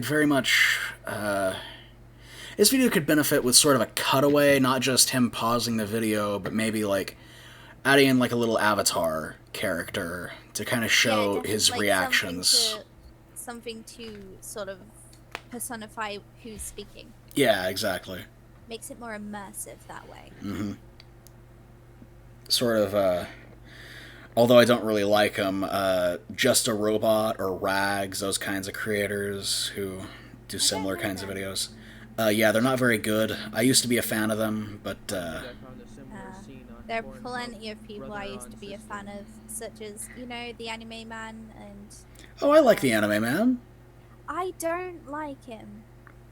A: very much, this video could benefit with sort of a cutaway, not just him pausing the video, but maybe, like, adding in, like, a little avatar character to kind of show his
B: like
A: reactions.
B: Something to sort of personify who's speaking.
A: Yeah, exactly.
B: Makes it more immersive that way.
A: Mm-hmm. Sort of, although I don't really like them. Just a Robot or Rags, those kinds of creators who do
B: I don't
A: similar
B: know
A: kinds of
B: them.
A: videos. Yeah, they're not very good. I used to be a fan of them, but
C: I found a similar
B: Uh,
C: scene on
B: there are
C: Pornhub.
B: plenty of people I
C: Brother
B: used
C: on
B: to be a fan
C: sister.
B: of, such as, the anime man, and
A: oh, I like the
B: um,
A: Anime Man.
B: I don't like him.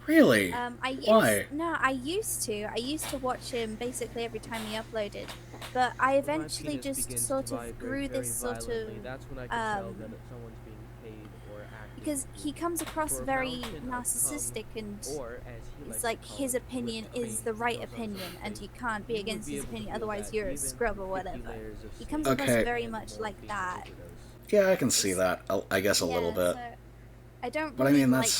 A: Really? Why?
B: I used to watch him basically every time he uploaded, but I
C: When my
B: eventually
C: penis
B: just
C: begins to
B: sort of
C: vibrate
B: grew this
C: very
B: sort of
C: violently, that's when I can tell that
B: um
C: someone's being paid or actively
B: because he
C: grooming.
B: comes across
C: For a
B: very
C: fountain of cum,
B: narcissistic, and
C: or as he
B: it's
C: likes to
B: like
C: call
B: his
C: it,
B: opinion
C: whipped
B: is
C: cream
B: the
C: that
B: right
C: goes on
B: opinion,
C: someone's
B: and
C: face,
B: you can't be
C: you would
B: against
C: be
B: his
C: able to
B: opinion,
C: feel
B: otherwise
C: that
B: you're a
C: even
B: scrub or
C: 50
B: whatever.
C: layers of
B: He comes
C: sleep
B: across
A: Okay.
B: very
C: and
B: much like
C: morphine
B: that.
C: overdose.
A: Yeah, I can see
B: It's
A: that. I guess a little
B: Yeah,
A: bit.
B: so I don't
A: But I
B: really
A: mean,
B: like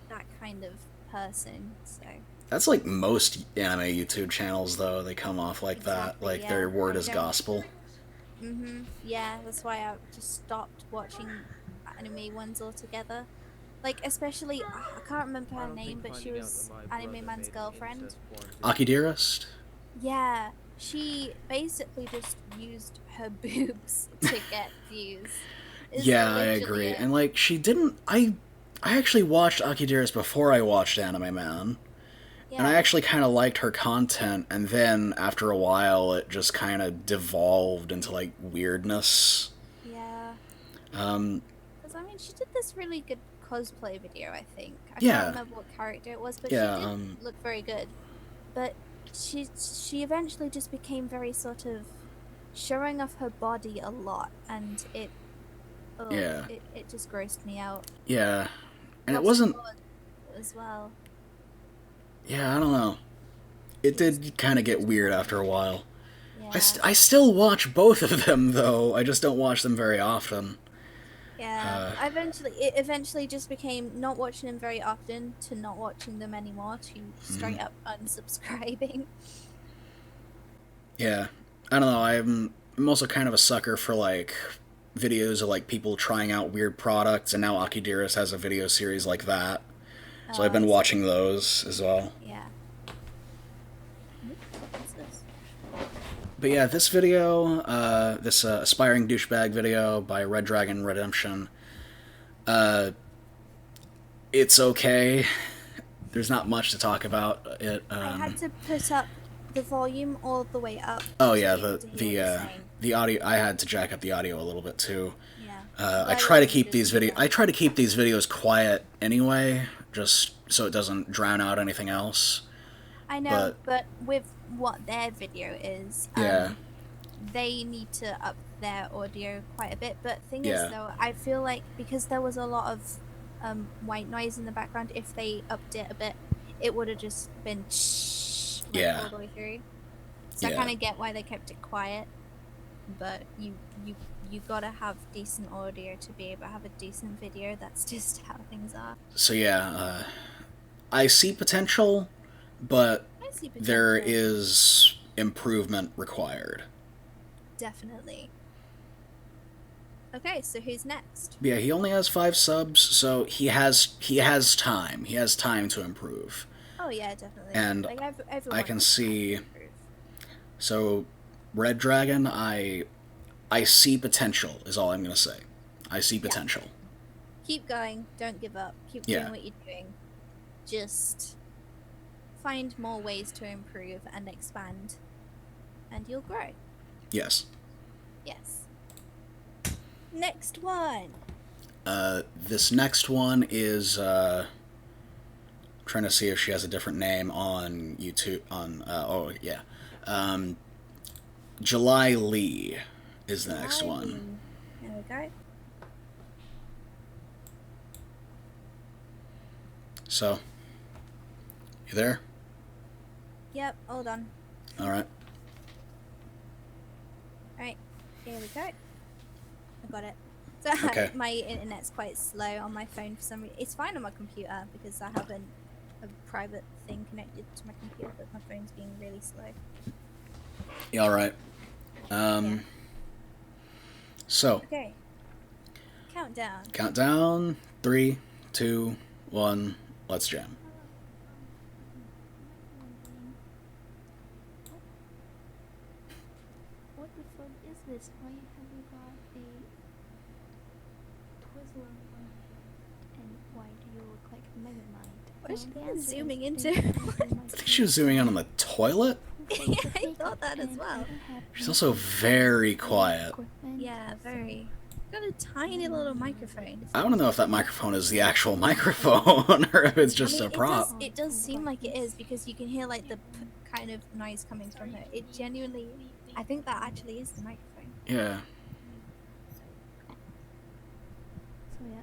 B: that kind of person. So
A: that's like most anime YouTube channels, though. They come off like that.
B: exactly,
A: Like their
B: yeah.
A: word
B: I
A: is
B: don't.
A: gospel.
B: Yeah, that's why I just stopped watching anime ones altogether. Like, especially, I can't remember
C: I
B: her
C: don't think
B: name, but she
C: finding out that
B: was
C: my
B: Anime
C: brother
B: Man's
C: made an
B: girlfriend.
C: incest porn
A: Aki
C: video.
A: Dearest?
B: Yeah, she basically just used her boobs to get views. Is
A: Yeah, I
B: literally
A: agree.
B: it.
A: And like she didn't I actually watched Aki Dearest before I watched Anime Man. And I
B: Yeah,
A: actually kind of liked her content, and then after a while, it just kind of devolved into like weirdness.
B: yeah.
A: Um,
B: Because I mean, she did this really good cosplay video. I think I can't
A: yeah,
B: remember what character it was, but she
A: yeah,
B: did look very good. But she eventually just became very sort of showing off her body a lot, and
A: yeah,
B: it just grossed me out.
A: yeah. And it
B: Lots of
A: wasn't.
B: blood as well.
A: Yeah, I don't know. It
B: It was
A: did kind of get weird after a while.
B: yeah.
A: I still watch both of them though. I just don't watch them very often.
B: Yeah, it eventually just became not watching them very often to not watching them anymore to straight up unsubscribing.
A: Yeah, I don't know. I'm also kind of a sucker for like videos of like people trying out weird products, and now Aki Dearest has a video series like that. So I've
B: Oh,
A: been
B: I see.
A: watching those as well.
B: Yeah. What's this?
A: But yeah, this video, this aspiring douchebag video by Red Dragon Redemption, it's okay. There's not much to talk about it.
B: I had to put up the volume all the way up
A: Oh
B: to
A: yeah,
B: be able to hear what you're saying.
A: the audio. I had to jack up the audio a little bit too.
B: Yeah.
A: I
B: But
A: try to
B: wasn't
A: keep
B: just
A: these
B: me,
A: video. I try to keep these videos quiet anyway, just so it doesn't drown out anything else.
B: I know, but with what their video is,
A: Yeah,
B: they need to up their audio quite a bit. But thing is,
A: yeah,
B: though, I feel like because there was a lot of white noise in the background, if they upped it a bit, it would have just been shh, like
A: yeah,
B: all the way through. So I
A: yeah.
B: kind of get why they kept it quiet, but you gotta have decent audio to be able to have a decent video. That's just how things are.
A: So yeah, I see potential, but
B: I see
A: there
B: potential,
A: is improvement required.
B: definitely. Okay, so who's next?
A: Yeah, he only has 5 subs, so he has time. He has time to improve.
B: Oh yeah, definitely.
A: And
B: Like everyone
A: I can
B: has
A: see.
B: time to improve.
A: So, Red Dragon, I see potential. Is all I'm gonna say. I see potential.
B: Keep going. Don't give up. Keep
A: Yeah.
B: doing what you're doing. Just find more ways to improve and expand, and you'll grow.
A: Yes.
B: Yes. Next one.
A: This next one is trying to see if she has a different name on YouTube. Oh yeah, July Lee is the next one.
B: There we go.
A: So, you there?
B: Yep. Hold on.
A: All right.
B: Right. Here we go. I got it. So
A: Okay.
B: my internet's quite slow on my phone for some reason. It's fine on my computer because I have a private thing connected to my computer, but my phone's being really slow.
A: Yeah, all right.
B: Yeah.
A: So,
B: Okay. Countdown.
A: countdown. 3, 2, 1. Let's jam.
D: What the fuck is this? Why have we got And why do you look like Megamind?
B: What is
D: Well, the
B: she
D: answer
B: zooming
D: is
B: into?
D: they can't do my
A: I think she was zooming in on the toilet.
B: Yeah, I thought that as well.
A: She's also very quiet.
B: Yeah, very. Got a tiny little microphone.
A: I want to know if that microphone is the actual microphone or if it's just
B: I
A: a
B: mean,
A: prop.
B: it does seem like it is because you can hear like the kind of noise coming from her. It genuinely, I think that actually is the microphone.
A: Yeah.
D: So yeah,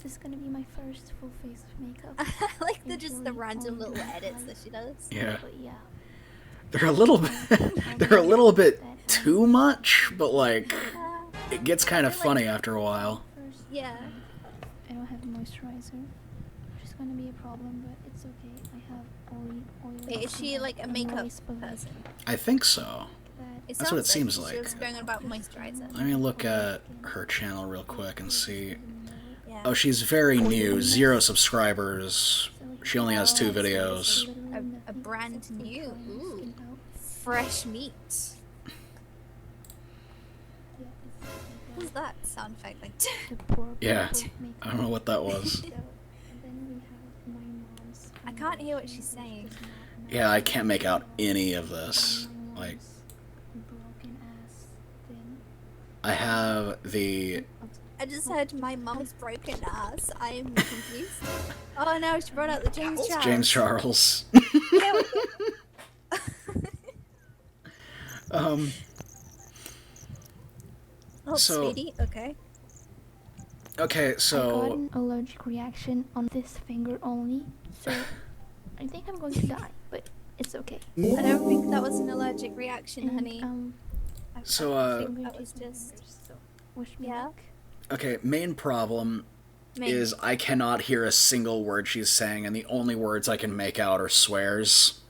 D: this is gonna be my first full face of makeup.
B: I like the just the
D: Usually
B: random
D: only
B: little
D: do
B: edits that she does.
A: Yeah.
D: But yeah,
A: They're a little bit they're a little bit too much, but like it gets kind of
B: I feel like-
A: funny after a while.
D: first,
B: Yeah.
D: I don't have moisturizer, which is gonna be a problem, but it's okay. I have oil.
B: Wait, is she like a makeup person?
A: I think so.
B: It
A: That's what it
B: sounds
A: seems
B: She
A: like.
B: was going on about moisturizer.
A: Let me look at her channel real quick and see.
B: Yeah.
A: Oh, she's very new, 0 subscribers. She only has 2 videos.
B: A brand new, ooh, fresh meat. What's that sound effect like?
A: Yeah. I don't know what that was.
B: I can't hear what she's saying.
A: Yeah, I can't make out any of this. Like, I have the...
B: I just heard my mom's broken ass. I'm confused. Oh no, she brought out the James Charles.
A: James Charles.
B: Yeah, oh,
A: so-
B: sweetie, okay.
A: Okay,
D: I got
A: so...
D: an allergic reaction on this finger only, so I think I'm going to die, but it's okay.
B: I don't think that was an allergic reaction,
D: And,
B: honey.
A: So,
D: I'm going
B: that
D: to
B: was
D: take
B: just-
D: fingers, so wish me
B: Yeah.
D: luck.
A: Okay, main problem
B: Maybe.
A: is I cannot hear a single word she's saying, and the only words I can make out are swears.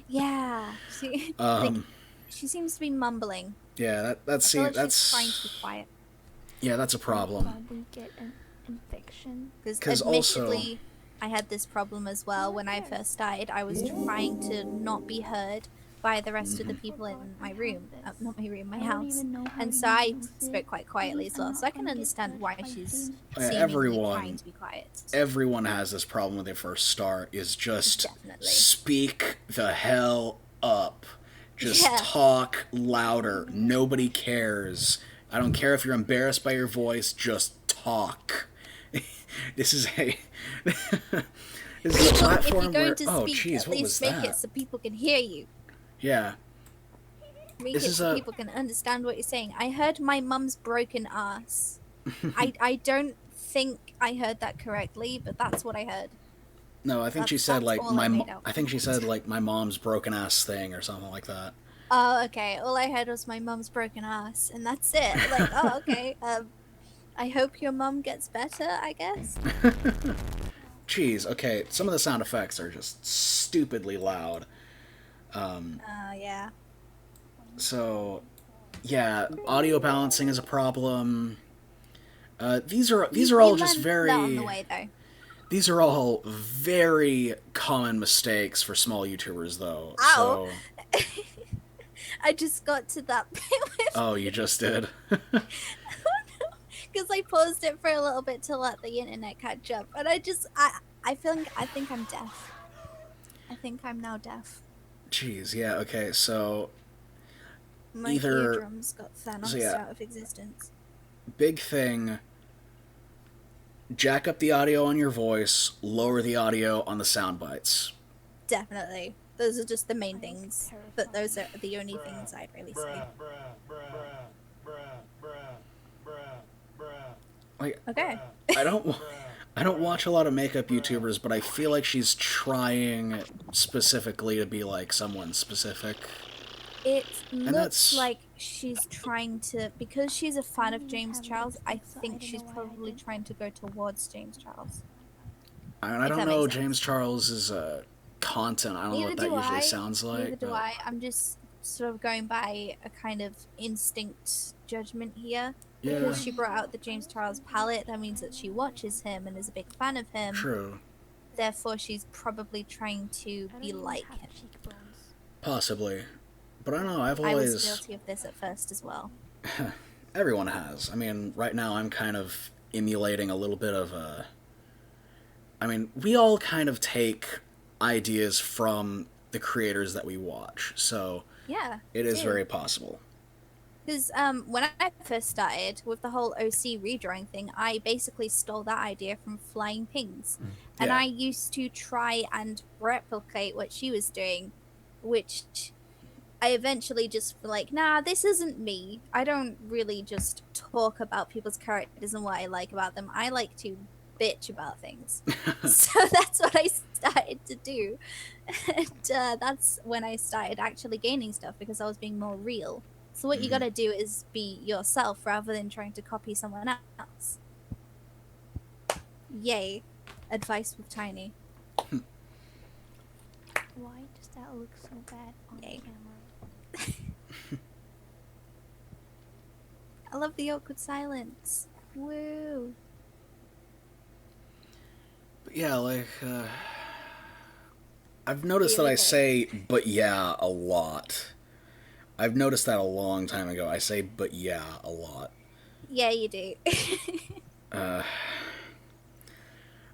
B: Yeah. She seems to be mumbling.
A: Yeah, that's
B: I
A: see,
B: feel like
A: that's
B: she's trying to be quiet.
A: yeah, that's a problem.
D: Probably get an infection.
A: 'Cause
B: Because
A: also-
B: admittedly, I had this problem as well when I first started. I was trying to not be heard by the rest of the people in my room. Not my room, my house. And so I spoke quite quietly as well. So I can understand why she's
A: Yeah,
B: seemingly
A: everyone-
B: trying to be quiet.
A: Everyone has this problem when they first start, is just
B: Definitely.
A: speak the hell up. Just
B: Yeah.
A: talk louder. Nobody cares. I don't care if you're embarrassed by your voice, just talk. This is a this is a
B: If
A: platform
B: you're going
A: where
B: to
A: oh
B: speak,
A: jeez,
B: at
A: what was
B: least make
A: that?
B: it so people can hear you.
A: Yeah.
B: Make
A: This
B: it
A: is
B: so
A: a-
B: people can understand what you're saying. I heard my mum's broken ass. I don't think I heard that correctly, but that's what I heard.
A: No, I think she
B: That's-
A: said
B: that's
A: like
B: all I made out.
A: I think she said like my mom's broken ass thing or something like that.
B: Oh, okay. All I heard was my mum's broken ass, and that's it. Like, oh, okay. I hope your mum gets better, I guess.
A: Jeez, okay, some of the sound effects are just stupidly loud.
B: Yeah.
A: So, yeah, audio balancing is a problem. These are all
B: We
A: just
B: learned
A: very
B: that on the way, though.
A: these are all very common mistakes for small YouTubers, though.
B: Ow.
A: So,
B: I just got to that bit with
A: oh, you just did.
B: because I paused it for a little bit to let the internet catch up, and I think I'm deaf. I think I'm now deaf.
A: Jeez, yeah, okay, so
B: My
A: Either-
B: eardrums got Thanos
A: so yeah.
B: out of existence.
A: big thing. Jack up the audio on your voice, lower the audio on the sound bites.
B: Definitely. Those are just the main things. But those are the only things I'd really say.
A: Like,
B: Okay.
A: I don't watch a lot of makeup YouTubers, but I feel like she's trying specifically to be like someone specific.
B: It
A: that's-
B: looks like she's trying to, because she's a fan of James Charles, I think she's probably trying to go towards James Charles.
A: I
B: If
A: don't
B: that
A: know
B: makes sense.
A: James Charles's content. I don't know what that usually sounds like.
B: Neither do
A: but-
B: I. I'm just sort of going by a kind of instinct judgment here.
A: Yeah,
B: Because she brought out the James Charles palette, that means that she watches him and is a big fan of him.
A: true.
B: Therefore, she's probably trying to be like him.
A: Possibly. But I don't know, I've
B: I was
A: always...
B: guilty of this at first as well.
A: Everyone has. I mean, right now I'm kind of emulating a little bit of I mean, we all kind of take ideas from the creators that we watch, so
B: Yeah.
A: it is very possible.
B: Because when I first started with the whole OC redrawing thing, I basically stole that idea from Flying Pings. And
A: Yeah.
B: I used to try and replicate what she was doing, which I eventually just feel like, nah, this isn't me. I don't really just talk about people's characters and what I like about them. I like to bitch about things. So that's what I started to do. And that's when I started actually gaining stuff, because I was being more real. So what you gotta do is be yourself rather than trying to copy someone else. Yay. Advice with Tiny.
D: Why does that look so bad on
B: Yay.
D: camera?
B: I love the awkward silence. Woo.
A: But yeah, like, I've noticed that I say "but yeah" a lot. I've noticed that a long time ago. I say "but yeah" a lot.
B: Yeah, you do.
A: I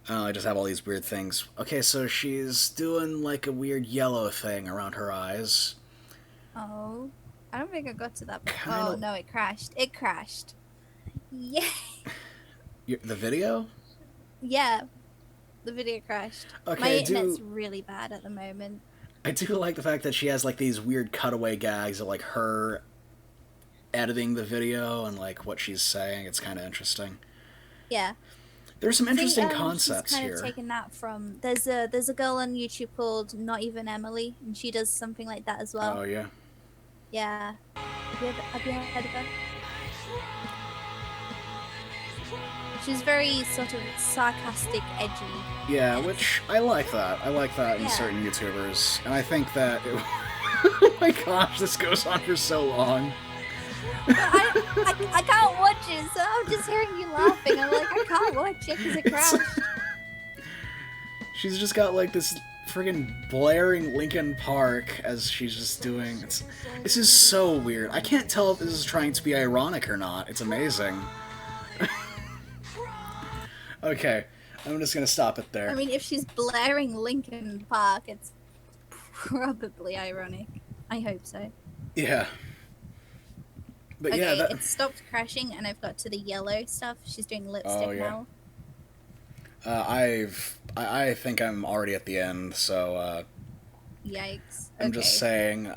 A: don't know, I just have all these weird things. Okay, so she's doing like a weird yellow thing around her eyes.
B: Oh. I don't think I got to that point.
A: Kinda-
B: Oh, no, it crashed. It crashed. Yay.
A: The video?
B: Yeah. The video crashed.
A: Okay,
B: My
A: I
B: internet's
A: do-
B: really bad at the moment.
A: I do like the fact that she has like these weird cutaway gags of like her editing the video and like what she's saying. It's kind of interesting.
B: Yeah.
A: There's some
B: I think,
A: interesting concepts
B: she's kind
A: here.
B: of taken that from... There's a girl on YouTube called Not Even Emily, and she does something like that as well.
A: Oh yeah.
B: Yeah. Have you heard of her? She's very sort of sarcastic, edgy.
A: Yeah, which I like that. I like that in
B: Yeah.
A: certain YouTubers, and I think that. Oh my gosh, this goes on for so long.
B: But I can't watch it, so I'm just hearing you laughing. I'm like, I can't watch it because it
A: It's-
B: crashed.
A: She's just got like this friggin' blaring Linkin Park as she's just doing. This is so weird. I can't tell if this is trying to be ironic or not. It's amazing. Okay, I'm just gonna stop it there.
B: I mean, if she's blaring Linkin Park, it's probably ironic. I hope so.
A: Yeah. But
B: Okay,
A: yeah, that...
B: it stopped crashing, and I've got to the yellow stuff. She's doing lipstick
A: Oh, yeah.
B: now.
A: I think I'm already at the end, so
B: Yikes.
A: I'm just saying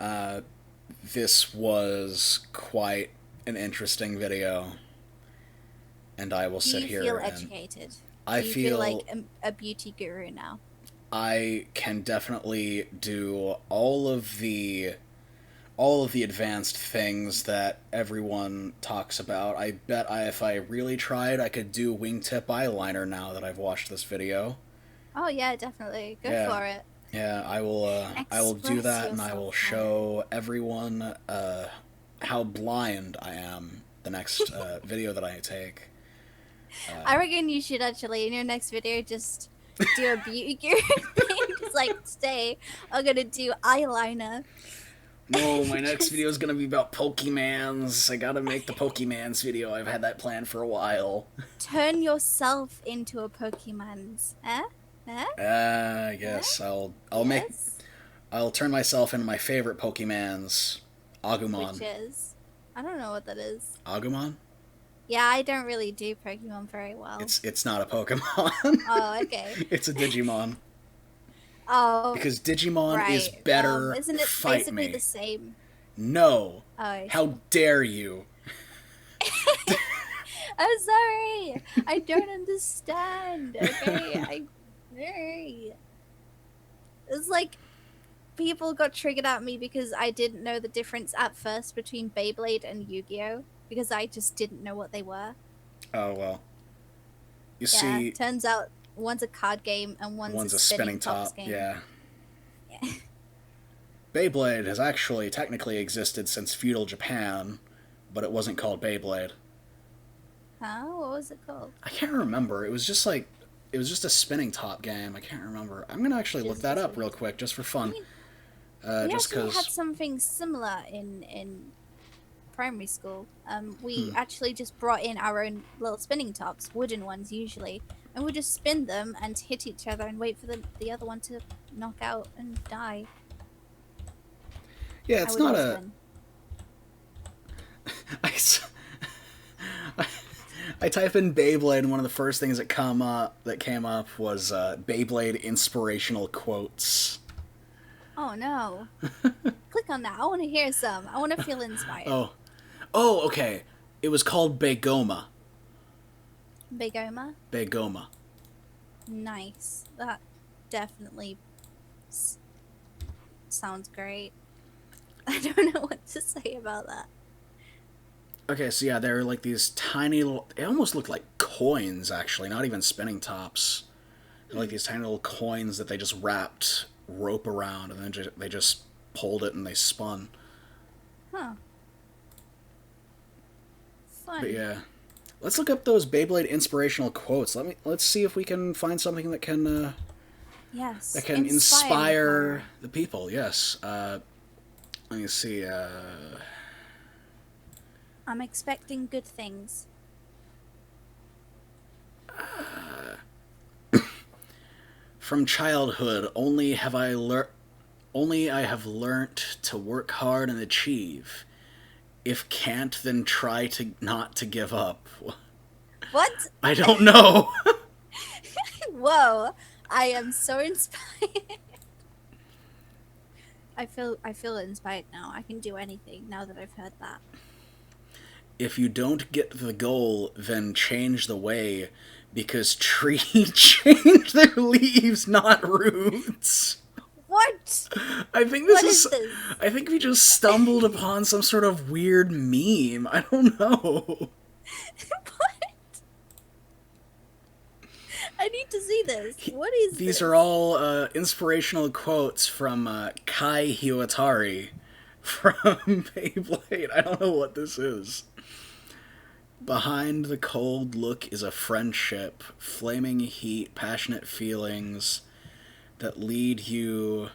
A: this was quite an interesting video, and I will
B: Do
A: sit
B: you
A: here
B: feel
A: and
B: educated?
A: I
B: Do you
A: feel
B: like a beauty guru now?
A: I can definitely do all of the advanced things that everyone talks about. I bet if I really tried, I could do wingtip eyeliner now that I've watched this video.
B: Oh yeah, definitely. Go
A: Yeah.
B: for it.
A: Yeah, I will do
B: Express
A: that, and I will
B: yourself,
A: show everyone how blind I am the next video that I take.
B: I reckon you should actually, in your next video, just do a beauty guru thing. Just like, today, I'm gonna do eyeliner.
A: No, my next video is gonna be about Pokemans. I gotta make the Pokemans video. I've had that planned for a while.
B: Turn yourself into a Pokemon's. Eh?
A: Yes,
B: Yes?
A: I'll turn myself into my favorite Pokemans, Agumon.
B: Which is? I don't know what that is.
A: Agumon?
B: Yeah, I don't really do Pokemon very well.
A: It's not a Pokemon.
B: Oh, okay.
A: It's a Digimon.
B: Oh,
A: Because Digimon is
B: right.
A: better.
B: Isn't it
A: Fight
B: basically
A: me.
B: the same?
A: No.
B: Oh, I see.
A: How dare you?
B: I'm sorry. I don't understand. Okay, It's like people got triggered at me because I didn't know the difference at first between Beyblade and Yu-Gi-Oh, because I just didn't know what they were.
A: Oh well. You
B: Yeah,
A: see,
B: turns out one's a card game and
A: one's
B: a
A: a spinning
B: tops
A: top.
B: game.
A: Yeah.
B: Yeah.
A: Beyblade has actually technically existed since feudal Japan, but it wasn't called Beyblade.
B: Huh? What was it called?
A: I can't remember. It was just a spinning top game. I can't remember. I'm gonna actually look that up real quick just for fun.
B: We
A: Just
B: actually had
A: because.
B: something similar in primary school, we actually just brought in our own little spinning tops, wooden ones usually, and we just spin them and hit each other and wait for the other one to knock out and die.
A: Yeah,
B: I
A: it's
B: would
A: not
B: always
A: a.
B: win.
A: I type in Beyblade, and one of the first things that came up was Beyblade inspirational quotes.
B: Oh no! Click on that. I want to hear some. I want to feel inspired.
A: Oh, okay. It was called Begoma.
B: Begoma.
A: Begoma.
B: Nice. That definitely sounds great. I don't know what to say about that.
A: Okay, so yeah, they're like these tiny little... They almost look like coins, actually, not even spinning tops. They're like these tiny little coins that they just wrapped rope around, and then they just pulled it and they spun.
B: Huh. Fun.
A: But yeah. Let's look up those Beyblade inspirational quotes. Let's see if we can find something that can...
B: Yes.
A: that can inspire the people, yes. Let me see,
B: I'm expecting good things.
A: From childhood, only I have learnt to work hard and achieve. If can't, then try to not to give up.
B: What?
A: I don't know.
B: Whoa! I am so inspired. I feel inspired now. I can do anything now that I've heard that.
A: If you don't get the goal, then change the way, because trees change their leaves, not roots.
B: What?
A: I think
B: What is this?
A: I think we just stumbled upon some sort of weird meme. I don't know.
B: What? I need to see this. What is
A: These
B: this?
A: are all inspirational quotes from Kai Hiwatari from Beyblade. I don't know what this is. Behind the cold look is a friendship, flaming heat, passionate feelings that lead you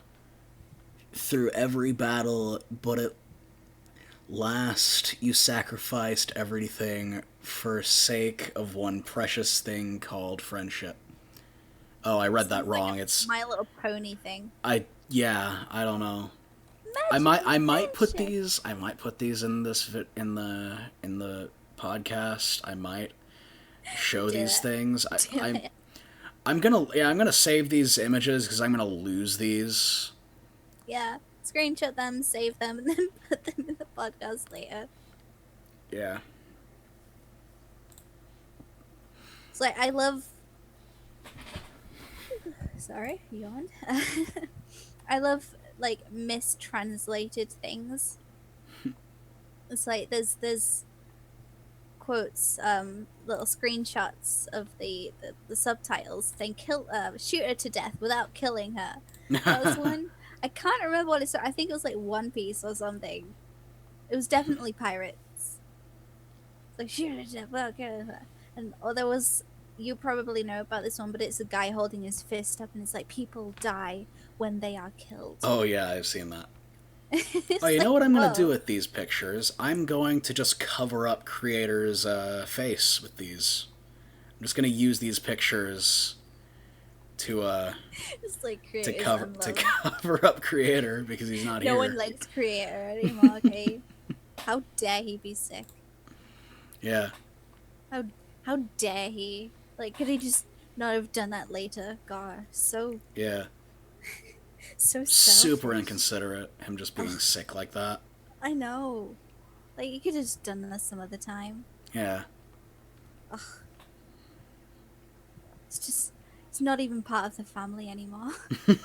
A: through every battle, but at last you sacrificed everything for sake of one precious thing called friendship. Oh, I read that wrong. It's
B: My Little Pony thing.
A: I don't know.
B: Magic
A: I might put
B: friendship.
A: these in this in the podcast. I might show
B: Do
A: these
B: it.
A: things.
B: Do it.
A: I'm gonna save these images because I'm gonna lose these.
B: Yeah. Screenshot them, save them, and then put them in the podcast later.
A: Yeah.
B: It's like I love. Sorry, yawned. I love like mistranslated things. It's like there's quotes, little screenshots of the subtitles saying shoot her to death without killing her. That was one. I can't remember what it's. I think it was like One Piece or something. It was definitely pirates. It's like shoot her to death without killing her. And there was. You probably know about this one, but it's a guy holding his fist up, and it's like people die when they are killed.
A: Oh yeah, I've seen that.
B: It's
A: Oh, you know
B: like,
A: what I'm gonna do
B: whoa.
A: with these pictures? I'm going to just cover up creator's face with these. I'm just gonna use these pictures to
B: It's like
A: to
B: creators
A: cover
B: unload.
A: up creator because he's not
B: No
A: here.
B: one likes creator anymore. Okay, how dare he be sick?
A: Yeah.
B: How dare he? Like, could he just not have done that later? God, so
A: Yeah.
B: so
A: Super
B: selfish.
A: inconsiderate, him just being sick like that.
B: I know. Like, you could have just done this some other time.
A: Yeah.
B: Ugh. It's not even part of the family anymore.
A: We're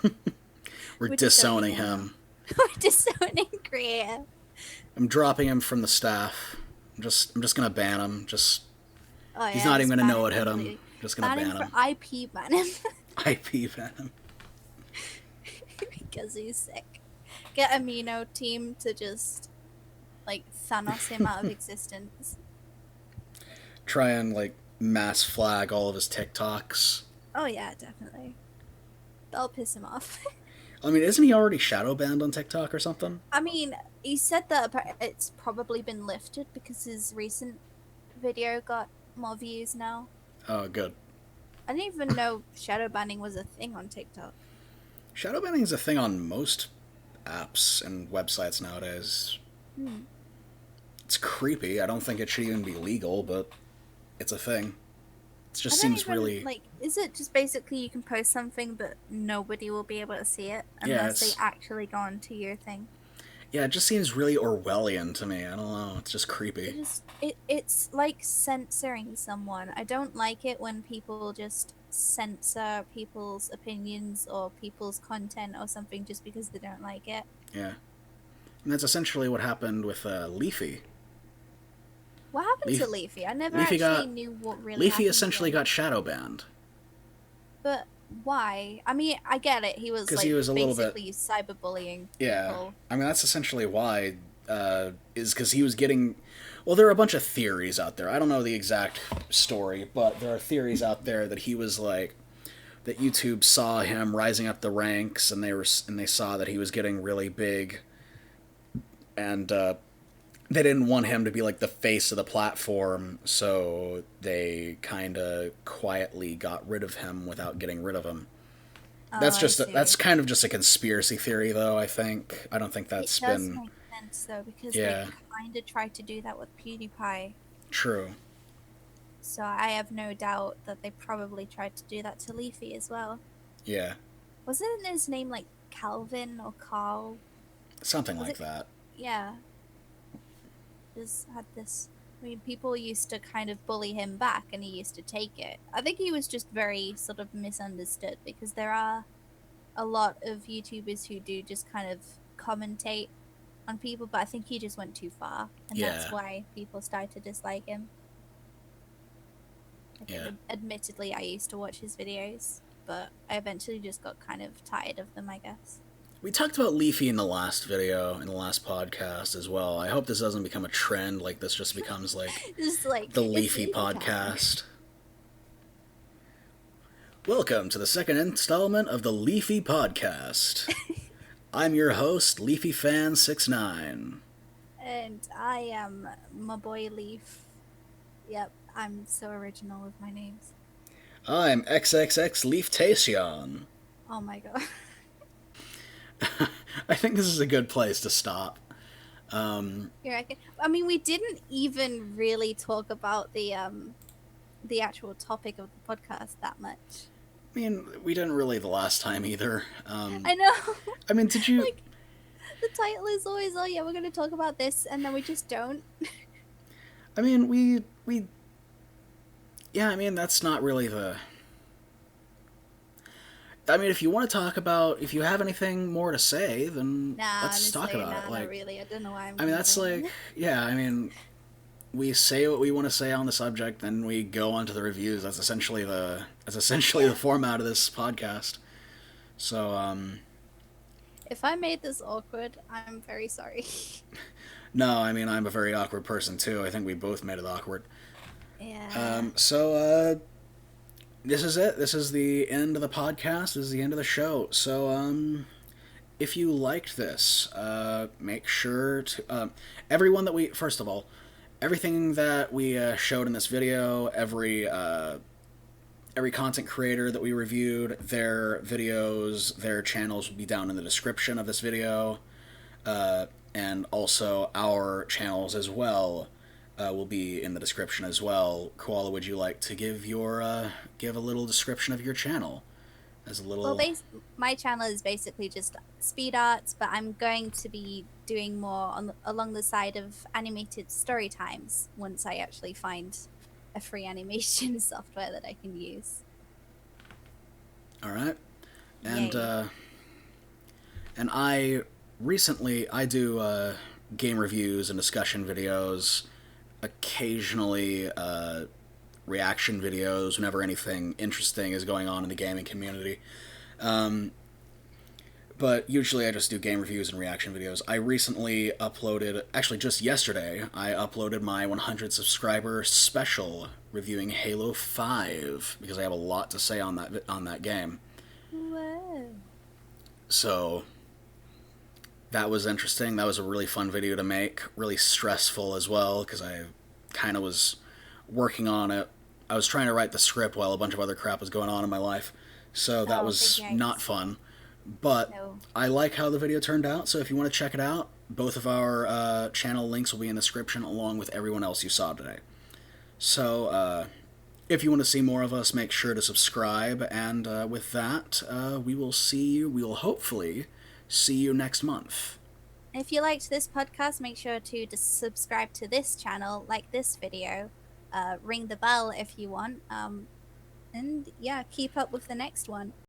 B: We're
A: disowning
B: disowning him.
A: him.
B: We're disowning creator.
A: I'm dropping him from the staff. I'm just gonna ban him.
B: Oh, yeah,
A: He's not even
B: just
A: gonna
B: ban
A: know
B: him
A: what hit him.
B: completely.
A: Just gonna ban
B: him
A: him.
B: for IP ban him.
A: IP ban him.
B: Because he's sick. Get Amino team to just like Thanos him out of existence.
A: Try and like mass flag all of his TikToks.
B: Oh yeah, definitely. That'll piss him off.
A: I mean, isn't he already shadow banned on TikTok or something?
B: I mean, he said that it's probably been lifted because his recent video got more views now.
A: Oh, good.
B: I didn't even know shadow banning was a thing on TikTok.
A: Shadow banning is a thing on most apps and websites nowadays. It's creepy. I don't think it should even be legal, but it's a thing. It just seems really...
B: like. Is it just basically you can post something, but nobody will be able to see it unless they actually go onto your thing?
A: Yeah, it just seems really Orwellian to me. I don't know. It's just creepy.
B: It's like censoring someone. I don't like it when people just censor people's opinions or people's content or something just because they don't like it.
A: Yeah. And that's essentially what happened with Leafy.
B: What happened to Leafy? I never knew what really
A: Leafy
B: happened
A: essentially got shadow banned.
B: But why? I mean, I get it. He was like
A: he was a little
B: basically cyberbullying
A: Yeah.
B: people.
A: I mean, that's essentially why, is because he was getting... Well, there are a bunch of theories out there. I don't know the exact story, but there are theories out there that he was like... That YouTube saw him rising up the ranks, and they saw that he was getting really big, and they didn't want him to be like the face of the platform, so they kind of quietly got rid of him without getting rid of him. That's kind of just a conspiracy theory, though. I don't think that's been... It does
B: make sense, though, because they kind of tried to do that with PewDiePie.
A: True.
B: So I have no doubt that they probably tried to do that to Leafy as well.
A: Yeah.
B: Wasn't his name like Calvin or Carl?
A: Something like that.
B: Yeah. Just had this... I mean, people used to kind of bully him back, and he used to take it. I think he was just very sort of misunderstood, because there are a lot of YouTubers who do just kind of commentate on people, but I think he just went too far, and that's why people started to dislike him. Admittedly, I used to watch his videos, but I eventually just got kind of tired of them, I guess.
A: We talked about Leafy in the last video, in the last podcast as well. I hope this doesn't become a trend, like this just becomes like, the Leafy podcast. Welcome to the second installment of the Leafy podcast. I'm your host, LeafyFan69.
B: And I am my boy Leaf. Yep, I'm so original with my names.
A: I'm XXX Leaftation.
B: Oh my god.
A: I think this is a good place to stop.
B: You reckon? I mean, we didn't even really talk about the actual topic of the podcast that much.
A: I mean, we didn't really the last time either.
B: I know.
A: I mean, did you...
B: Like, the title is always, oh yeah, we're going to talk about this, and then we just don't.
A: I mean, we... Yeah, I mean, that's not really the... I mean, if you want to talk about, if you have anything more to say, then let's talk about it. Like,
B: not really. I don't know why
A: I mean, that's like, yeah, I mean, we say what we want to say on the subject, then we go on to the reviews. That's essentially the format of this podcast. So,
B: if I made this awkward, I'm very sorry.
A: No, I mean, I'm a very awkward person, too. I think we both made it awkward.
B: Yeah.
A: This is it. This is the end of the podcast. This is the end of the show. So, if you liked this, make sure to... everyone that we... First of all, everything that we showed in this video, every content creator that we reviewed, their videos, their channels will be down in the description of this video. And also our channels as well will be in the description as well. Koala, would you like to give a little description of your channel? As a little...
B: Well, my channel is basically just speed arts, but I'm going to be doing more along the side of animated story times once I actually find a free animation software that I can use.
A: All right. And and I do game reviews and discussion videos, occasionally reaction videos whenever anything interesting is going on in the gaming community. But usually I just do game reviews and reaction videos. I recently uploaded, actually just yesterday, I uploaded my 100 subscriber special reviewing Halo 5 because I have a lot to say on that game.
B: Whoa.
A: So that was interesting. That was a really fun video to make. Really stressful as well because I kind of was working on it. I was trying to write the script while a bunch of other crap was going on in my life. So that
B: Oh,
A: was
B: big yikes.
A: not fun. But
B: No.
A: I like how the video turned out, so if you want to check it out, both of our channel links will be in the description along with everyone else you saw today. So if you want to see more of us, make sure to subscribe, and with that, we will hopefully see you next month.
B: If you liked this podcast, make sure to subscribe to this channel, like this video, ring the bell if you want, and yeah, keep up with the next one.